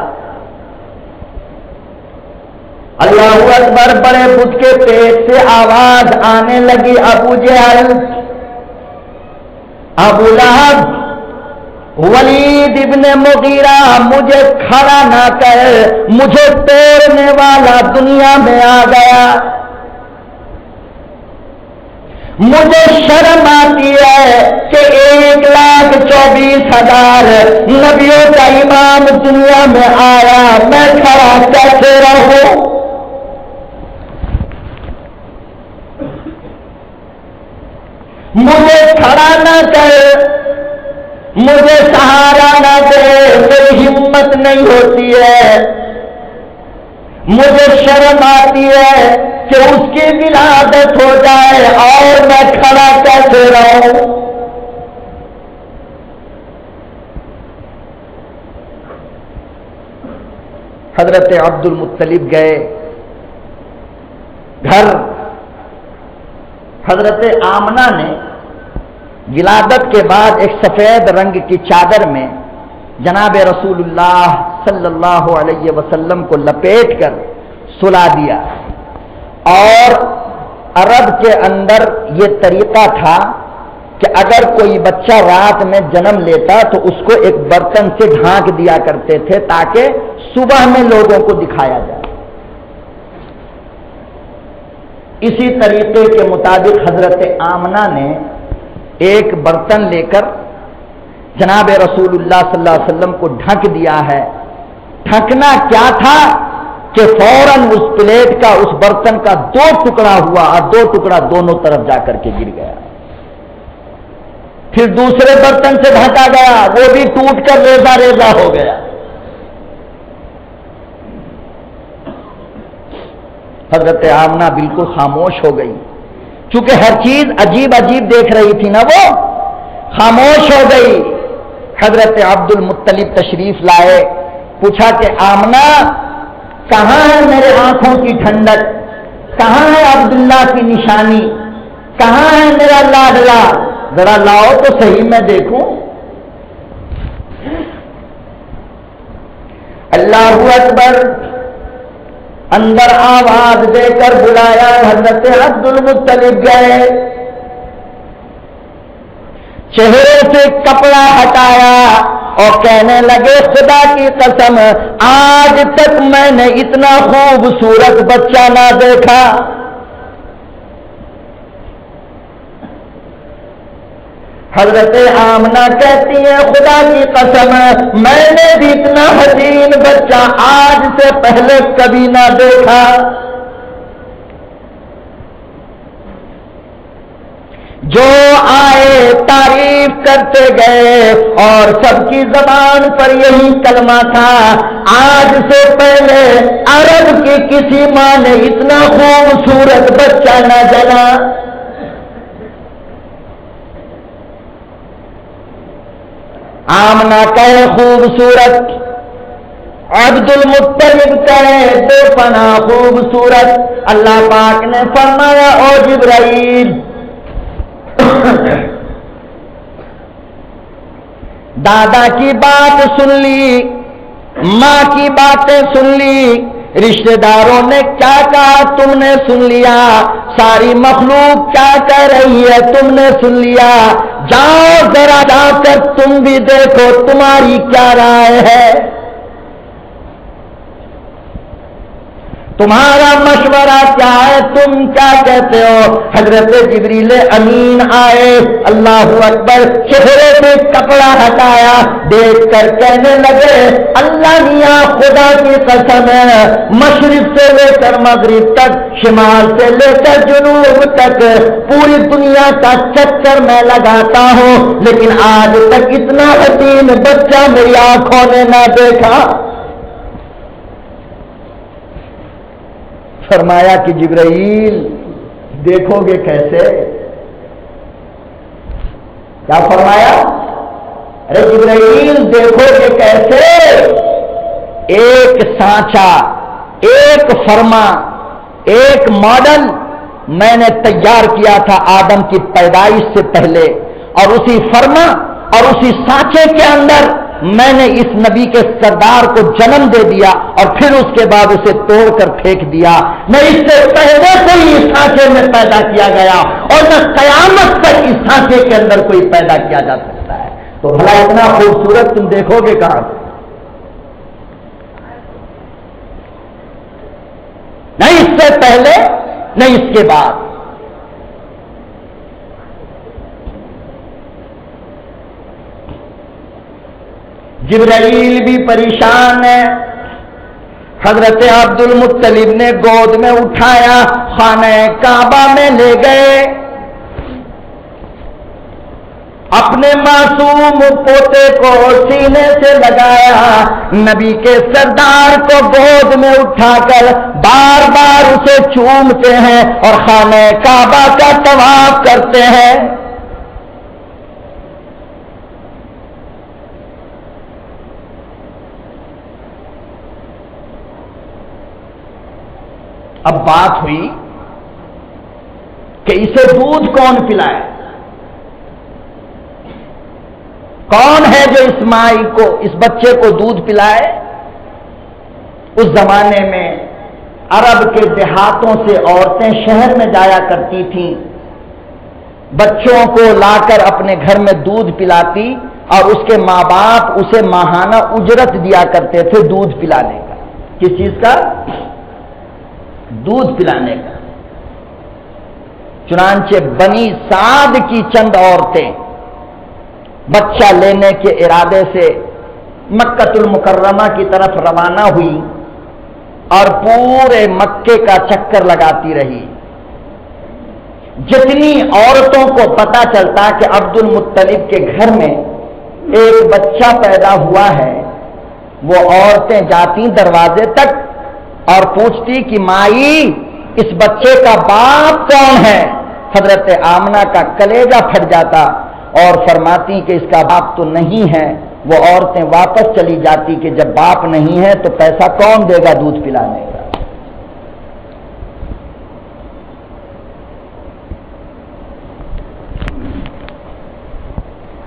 اللہ اکبر. بڑے بت کے پیٹ سے آواز آنے لگی, ابو جہل, ابو لہب, ولید ابن مغیرہ, مجھے کھڑا نہ کر, مجھے توڑنے والا دنیا میں آ گیا. مجھے شرم آتی ہے کہ 1,24,000 نبیوں کا امام دنیا میں آیا, میں کھڑا کیسے رہوں؟ مجھے کھڑا نہ کر, مجھے سہارا نہ دے, میری ہمت نہیں ہوتی ہے. مجھے شرم آتی ہے کہ اس کی ولادت ہو جائے اور میں کھڑا کیسے رہوں. حضرت عبد المطلب گئے گھر. حضرت آمنہ نے ولادت کے بعد ایک سفید رنگ کی چادر میں جناب رسول اللہ صلی اللہ علیہ وسلم کو لپیٹ کر سلا دیا. اور عرب کے اندر یہ طریقہ تھا کہ اگر کوئی بچہ رات میں جنم لیتا تو اس کو ایک برتن سے ڈھانک دیا کرتے تھے تاکہ صبح میں لوگوں کو دکھایا جائے. اسی طریقے کے مطابق حضرت آمنہ نے ایک برتن لے کر جناب رسول اللہ صلی اللہ علیہ وسلم کو ڈھک دیا ہے. ڈھکنا کیا تھا کہ فوراً اس پلیٹ کا, اس برتن کا 2 ٹکڑا ہوا اور 2 ٹکڑا دونوں طرف جا کر کے گر گیا. پھر دوسرے برتن سے ڈھکا گیا, وہ بھی ٹوٹ کر ریزہ ریزہ ہو گیا. حضرت آمنہ بالکل خاموش ہو گئی, چونکہ ہر چیز عجیب عجیب دیکھ رہی تھی نا, وہ خاموش ہو گئی. حضرت عبد المطلب تشریف لائے، پوچھا کہ آمنہ کہاں ہے میرے آنکھوں کی ٹھنڈک، کہاں ہے عبداللہ کی نشانی، کہاں ہے میرا لاڈلا، ذرا لاؤ تو صحیح میں دیکھوں۔ اللہ اکبر، اندر آواز دے کر بلایا، حضرت عبد المطلب گئے، چہرے سے کپڑا ہٹایا اور کہنے لگے خدا کی قسم آج تک میں نے اتنا خوبصورت بچہ نہ دیکھا۔ حضرت آمنہ کہتی ہیں خدا کی قسم میں نے بھی اتنا حسین بچہ آج سے پہلے کبھی نہ دیکھا۔ جو آئے تعریف کرتے گئے اور سب کی زبان پر یہی کلمہ تھا، آج سے پہلے عرب کی کسی ماں نے اتنا خوبصورت بچہ نہ جنا۔ آمنہ کہے خوبصورت، عبد المطلب کہے بے پناہ خوبصورت۔ اللہ پاک نے فرمایا او جبرائیل، دادا کی بات سن لی، ماں کی باتیں سن لی، رشتہ داروں نے کیا کہا تم نے سن لیا، ساری مخلوق کیا کہہ رہی ہے تم نے سن لیا، جاؤ ذرا جا کر تم بھی دیکھو تمہاری کیا رائے ہے، تمہارا مشورہ کیا ہے، تم کیا کہتے ہو۔ حضرت جبریل امین آئے، اللہ اکبر، چہرے سے کپڑا ہٹایا، دیکھ کر کہنے لگے اللہ میاں خدا کی قسم ہے، مشرق سے لے کر مغرب تک، شمال سے لے کر جنوب تک پوری دنیا کا چکر میں لگاتا ہوں، لیکن آج تک اتنا حسین بچہ میری آنکھوں نے نہ دیکھا۔ فرمایا کہ جبرائیل دیکھو گے کیسے؟ کیا فرمایا؟ ارے جبرائیل دیکھو گے کیسے؟ ایک سانچا، ایک فرما، ایک ماڈل میں نے تیار کیا تھا آدم کی پیدائش سے پہلے، اور اسی فرما اور اسی سانچے کے اندر میں نے اس نبی کے سردار کو جنم دے دیا، اور پھر اس کے بعد اسے توڑ کر پھینک دیا۔ نہ اس سے پہلے کوئی اس سانچے میں پیدا کیا گیا، اور نہ قیامت تک اس سانچے کے اندر کوئی پیدا کیا جا سکتا ہے، تو بھلا اتنا خوبصورت تم دیکھو گے کہاں؟ نہ اس سے پہلے نہ اس کے بعد۔ جبرائیل بھی پریشان ہے، حضرت عبد المطلب نے گود میں اٹھایا، خانہ کعبہ میں لے گئے، اپنے معصوم پوتے کو سینے سے لگایا، نبی کے سردار کو گود میں اٹھا کر بار بار اسے چومتے ہیں اور خانہ کعبہ کا طواف کرتے ہیں۔ اب بات ہوئی کہ اسے دودھ کون پلائے، کون ہے جو اس مائی کو، اس بچے کو دودھ پلائے؟ اس زمانے میں عرب کے دیہاتوں سے عورتیں شہر میں جایا کرتی تھیں، بچوں کو لا کر اپنے گھر میں دودھ پلاتی، اور اس کے ماں باپ اسے ماہانہ اجرت دیا کرتے تھے دودھ پلانے کا۔ کس چیز کا؟ دودھ پلانے کا۔ چنانچہ بنی سعد کی چند عورتیں بچہ لینے کے ارادے سے مکہ المکرمہ کی طرف روانہ ہوئی اور پورے مکے کا چکر لگاتی رہی۔ جتنی عورتوں کو پتہ چلتا کہ عبد المطلب کے گھر میں ایک بچہ پیدا ہوا ہے، وہ عورتیں جاتی دروازے تک اور پوچھتی کہ مائی اس بچے کا باپ کون ہے؟ حضرت آمنہ کا کلیجہ پھٹ جاتا اور فرماتی کہ اس کا باپ تو نہیں ہے، وہ عورتیں واپس چلی جاتی کہ جب باپ نہیں ہے تو پیسہ کون دے گا دودھ پلانے کا.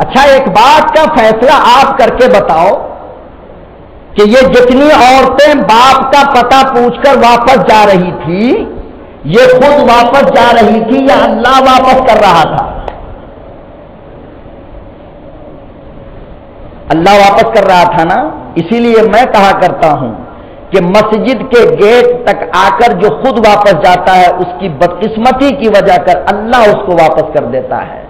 اچھا ایک بات کا فیصلہ آپ کر کے بتاؤ کہ یہ جتنی عورتیں باپ کا پتہ پوچھ کر واپس جا رہی تھی یہ خود واپس جا رہی تھی یا اللہ واپس کر رہا تھا؟ اللہ واپس کر رہا تھا نا. اسی لیے میں کہا کرتا ہوں کہ مسجد کے گیٹ تک آ کر جو خود واپس جاتا ہے اس کی بدقسمتی کی وجہ کر اللہ اس کو واپس کر دیتا ہے.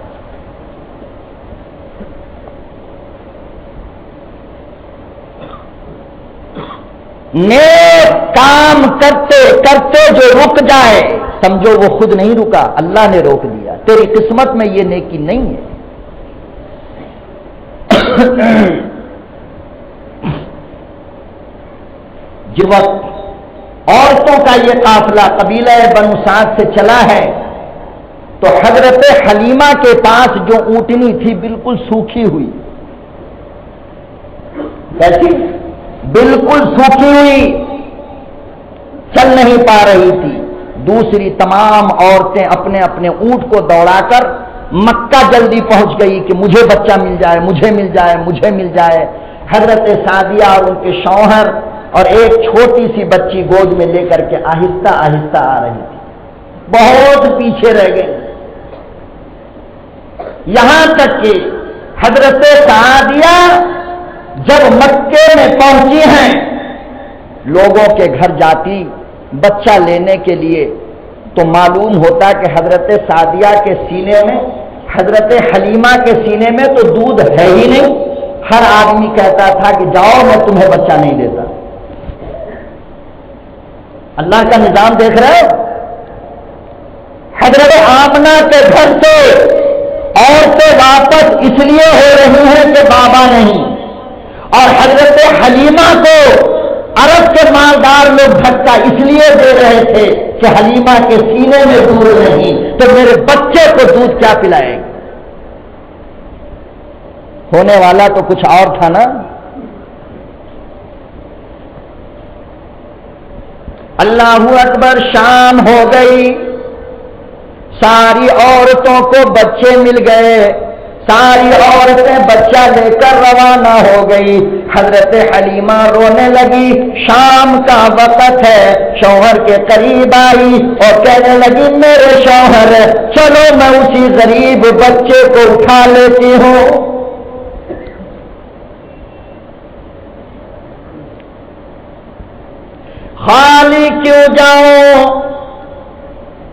نیک کام کرتے کرتے جو رک جائے سمجھو وہ خود نہیں رکا، اللہ نے روک دیا. تیری قسمت میں یہ نیکی نہیں ہے. جس وقت عورتوں کا یہ قافلہ قبیلہ بنو سعد سے چلا ہے تو حضرت حلیمہ کے پاس جو اونٹنی تھی بالکل سوکھی ہوئی، کیسی؟ بالکل سوکھی ہوئی، چل نہیں پا رہی تھی. دوسری تمام عورتیں اپنے اپنے اونٹ کو دوڑا کر مکہ جلدی پہنچ گئی کہ مجھے بچہ مل جائے، مجھے مل جائے، مجھے مل جائے. حضرت سعدیہ اور ان کے شوہر اور ایک چھوٹی سی بچی گود میں لے کر کے آہستہ آہستہ آ رہی تھی. بہت پیچھے رہ گئے. یہاں تک کہ حضرت سعدیہ جب مکے میں پہنچی ہیں لوگوں کے گھر جاتی بچہ لینے کے لیے تو معلوم ہوتا کہ حضرت سعدیہ کے سینے میں، حضرت حلیمہ کے سینے میں تو دودھ ہے ہی نہیں. ہر آدمی کہتا تھا کہ جاؤ میں تمہیں بچہ نہیں دیتا. اللہ کا نظام دیکھ رہے ہو. حضرت آمنہ کے گھر سے عورتیں واپس اس لیے ہو رہی ہیں کہ بابا نہیں، اور حضرت حلیمہ کو عرب کے مالدار لوگ دھکا اس لیے دے رہے تھے کہ حلیمہ کے سینے میں دودھ نہیں تو میرے بچے کو دودھ کیا پلائے گا. ہونے والا تو کچھ اور تھا نا. اللہ اکبر. شام ہو گئی، ساری عورتوں کو بچے مل گئے، ساری عورتیں بچہ لے کر روانہ ہو گئی. حضرت حلیمہ رونے لگی. شام کا وقت ہے، شوہر کے قریب آئی اور کہنے لگی میرے شوہر چلو میں اسی غریب بچے کو اٹھا لیتی ہوں. خالی کیوں جاؤں؟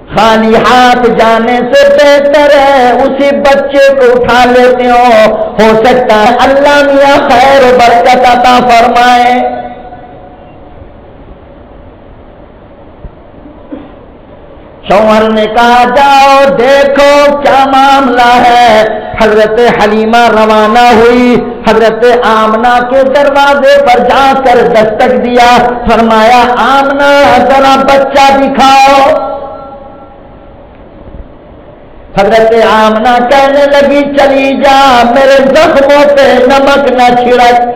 خالی ہاتھ جانے سے بہتر ہے اسی بچے کو اٹھا لیتے ہو سکتا ہے اللہ میاں خیر و برکت عطا فرمائے. شوہر نے کہا جاؤ دیکھو کیا معاملہ ہے. حضرت حلیمہ روانہ ہوئی، حضرت آمنہ کے دروازے پر جا کر دستک دیا، فرمایا آمنہ ذرا بچہ دکھاؤ. حضرت آمنہ کہنے لگی چلی جا میرے زخموں پہ نمک نہ چھڑک.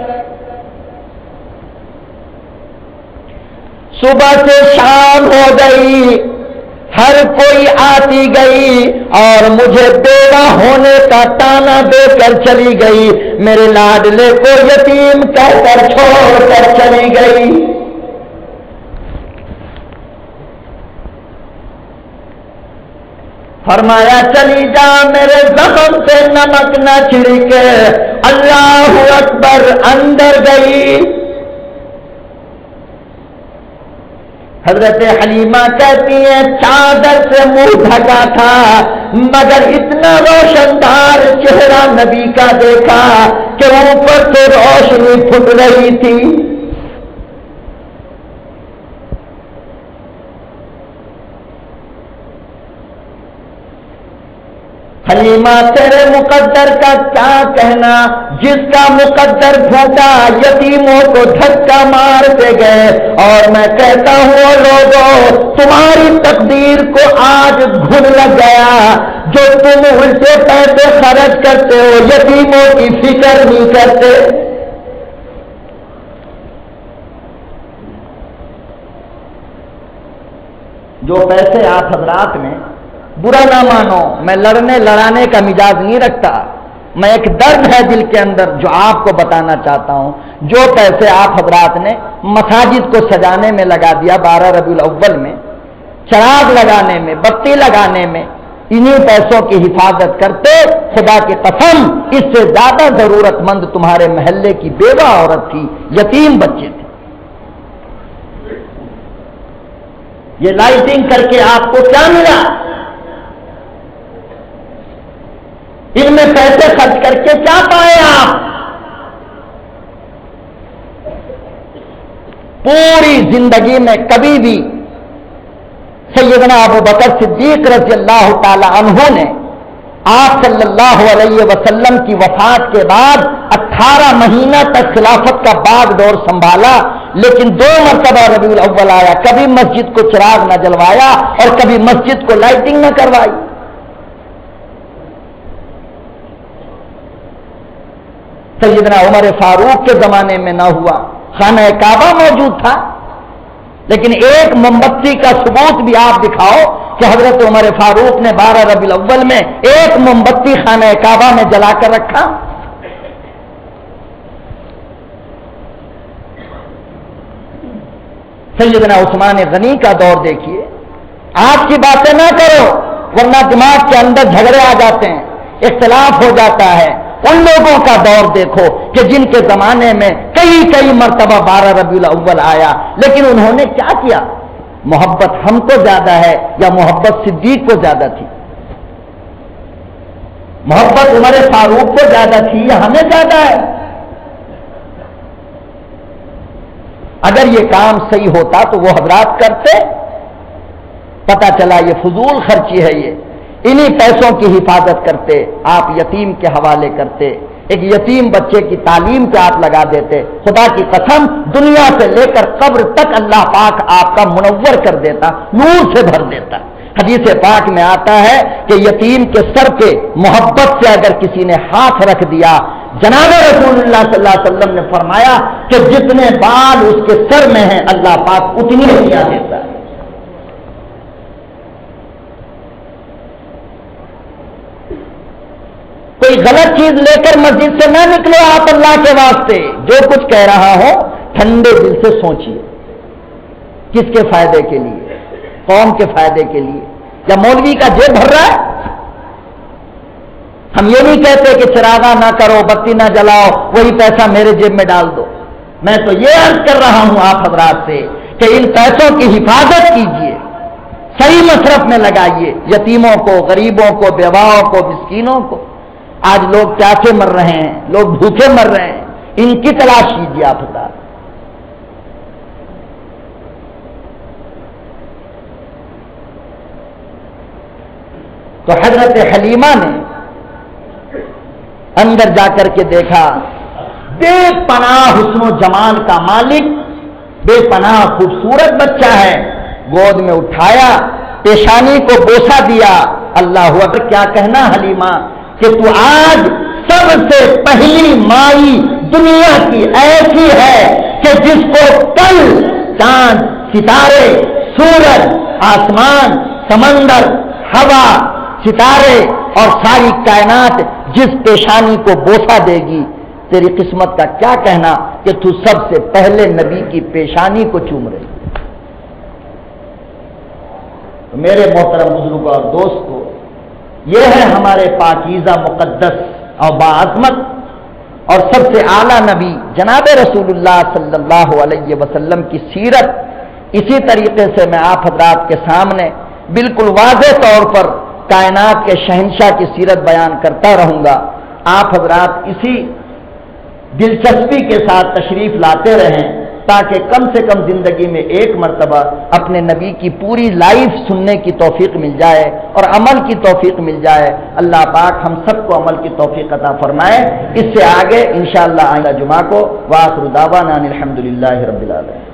صبح سے شام ہو گئی، ہر کوئی آتی گئی اور مجھے بیوہ ہونے کا تانا دے کر چلی گئی. میرے لاڈلے کو یتیم کہہ کر چھوڑ کر چلی گئی. فرمایا چلی جا میرے زخم سے نمک نہ چھڑکے. اللہ اکبر. اندر گئی. حضرت حلیمہ کہتی ہیں چادر سے منہ ڈھکا تھا مگر اتنا روشندار چہرہ نبی کا دیکھا کہ اوپر سے روشنی پھٹ رہی تھی. حلیمہ تیرے مقدر کا کیا کہنا، جس کا مقدر پھوٹا یتیموں کو دھکا مارتے گئے. اور میں کہتا ہوں لوگوں تمہاری تقدیر کو آج گھن لگ گیا. جو تم الٹے پیسے خرچ کرتے ہو یتیموں کی فکر نہیں کرتے. جو پیسے آپ حضرات نے، برا نہ مانو، میں لڑنے لڑانے کا مزاج نہیں رکھتا، میں ایک درد ہے دل کے اندر جو آپ کو بتانا چاہتا ہوں، جو پیسے آپ حضرات نے مساجد کو سجانے میں لگا دیا 12 ربیع الاول میں، چراغ لگانے میں، بتی لگانے میں، انہی پیسوں کی حفاظت کرتے، خدا کی قسم اس سے زیادہ ضرورت مند تمہارے محلے کی بیوہ عورت تھی، یتیم بچے تھے۔ یہ لائٹنگ کر کے آپ کو کیا ملا؟ ان میں پیسے خرچ کر کے کیا پائے آپ؟ پوری زندگی میں کبھی بھی سیدنا ابوبکر صدیق رضی اللہ تعالی عنہ نے آپ صلی اللہ علیہ وسلم کی وفات کے بعد 18 مہینہ تک خلافت کا باغ ڈور سنبھالا، لیکن 2 مرتبہ ربیع الاول آیا، کبھی مسجد کو چراغ نہ جلوایا اور کبھی مسجد کو لائٹنگ نہ کروائی۔ سیدنا عمر فاروق کے زمانے میں نہ ہوا، خانہ کعبہ موجود تھا، لیکن ایک موم بتی کا ثبوت بھی آپ دکھاؤ کہ حضرت عمر فاروق نے 12 ربیع الاول میں ایک موم بتی خانہ کعبہ میں جلا کر رکھا؟ سیدنا عثمان غنی کا دور دیکھیے، آپ کی باتیں نہ کرو ورنہ دماغ کے اندر جھگڑے آ جاتے ہیں، اختلاف ہو جاتا ہے۔ ان لوگوں کا دور دیکھو کہ جن کے زمانے میں کئی مرتبہ 12 ربیع الاول آیا، لیکن انہوں نے کیا کیا؟ محبت ہم کو زیادہ ہے یا محبت صدیق کو زیادہ تھی؟ محبت عمر فاروق کو زیادہ تھی یا ہمیں زیادہ ہے؟ اگر یہ کام صحیح ہوتا تو وہ حضرات کرتے، پتہ چلا یہ فضول خرچی ہے، یہ انہی پیسوں کی حفاظت کرتے، آپ یتیم کے حوالے کرتے، ایک یتیم بچے کی تعلیم پہ آپ لگا دیتے، خدا کی قسم دنیا سے لے کر قبر تک اللہ پاک آپ کا منور کر دیتا، نور سے بھر دیتا۔ حدیث پاک میں آتا ہے کہ یتیم کے سر پہ محبت سے اگر کسی نے ہاتھ رکھ دیا، جناب رسول اللہ صلی اللہ علیہ وسلم نے فرمایا کہ جتنے بال اس کے سر میں ہیں اللہ پاک اتنی ہدیہ دیتا ہے۔ کوئی غلط چیز لے کر مسجد سے نہ نکلو آپ، اللہ کے واسطے جو کچھ کہہ رہا ہوں ٹھنڈے دل سے سوچیے، کس کے فائدے کے لیے؟ قوم کے فائدے کے لیے یا مولوی کا جیب بھر رہا ہے؟ ہم یہ نہیں کہتے کہ چراغاں نہ کرو، بتی نہ جلاؤ، وہی پیسہ میرے جیب میں ڈال دو۔ میں تو یہ عرض کر رہا ہوں آپ حضرات سے کہ ان پیسوں کی حفاظت کیجیے، صحیح مصرف میں لگائیے، یتیموں کو، غریبوں کو، بیواؤں کو، مسکینوں کو۔ آج لوگ پیاسے مر رہے ہیں، لوگ بھوکے مر رہے ہیں، ان کی تلاش کیجیے آپ حضرات۔ تو حضرت حلیمہ نے اندر جا کر کے دیکھا، بے پناہ حسن و جمال کا مالک، بے پناہ خوبصورت بچہ ہے، گود میں اٹھایا، پیشانی کو بوسہ دیا۔ اللہ اکبر! کیا کہنا حلیمہ کہ تو آج سب سے پہلی مائی دنیا کی ایسی ہے کہ جس کو کل چاند، ستارے، سورج، آسمان، سمندر، ہوا، ستارے اور ساری کائنات جس پیشانی کو بوسہ دے گی، تیری قسمت کا کیا کہنا کہ تو سب سے پہلے نبی کی پیشانی کو چوم رہی۔ تو میرے محترم بزرگوں اور دوستو، یہ ہے ہمارے پاکیزہ، مقدس اور باعظمت اور سب سے اعلیٰ نبی جناب رسول اللہ صلی اللہ علیہ وسلم کی سیرت۔ اسی طریقے سے میں آپ حضرات کے سامنے بالکل واضح طور پر کائنات کے شہنشاہ کی سیرت بیان کرتا رہوں گا۔ آپ حضرات اسی دلچسپی کے ساتھ تشریف لاتے رہیں تاکہ کم سے کم زندگی میں ایک مرتبہ اپنے نبی کی پوری لائف سننے کی توفیق مل جائے اور عمل کی توفیق مل جائے۔ اللہ پاک ہم سب کو عمل کی توفیق عطا فرمائے۔ اس سے آگے انشاءاللہ آئندہ جمعہ کو وآخر دعوانا الحمدللہ رب العالمین۔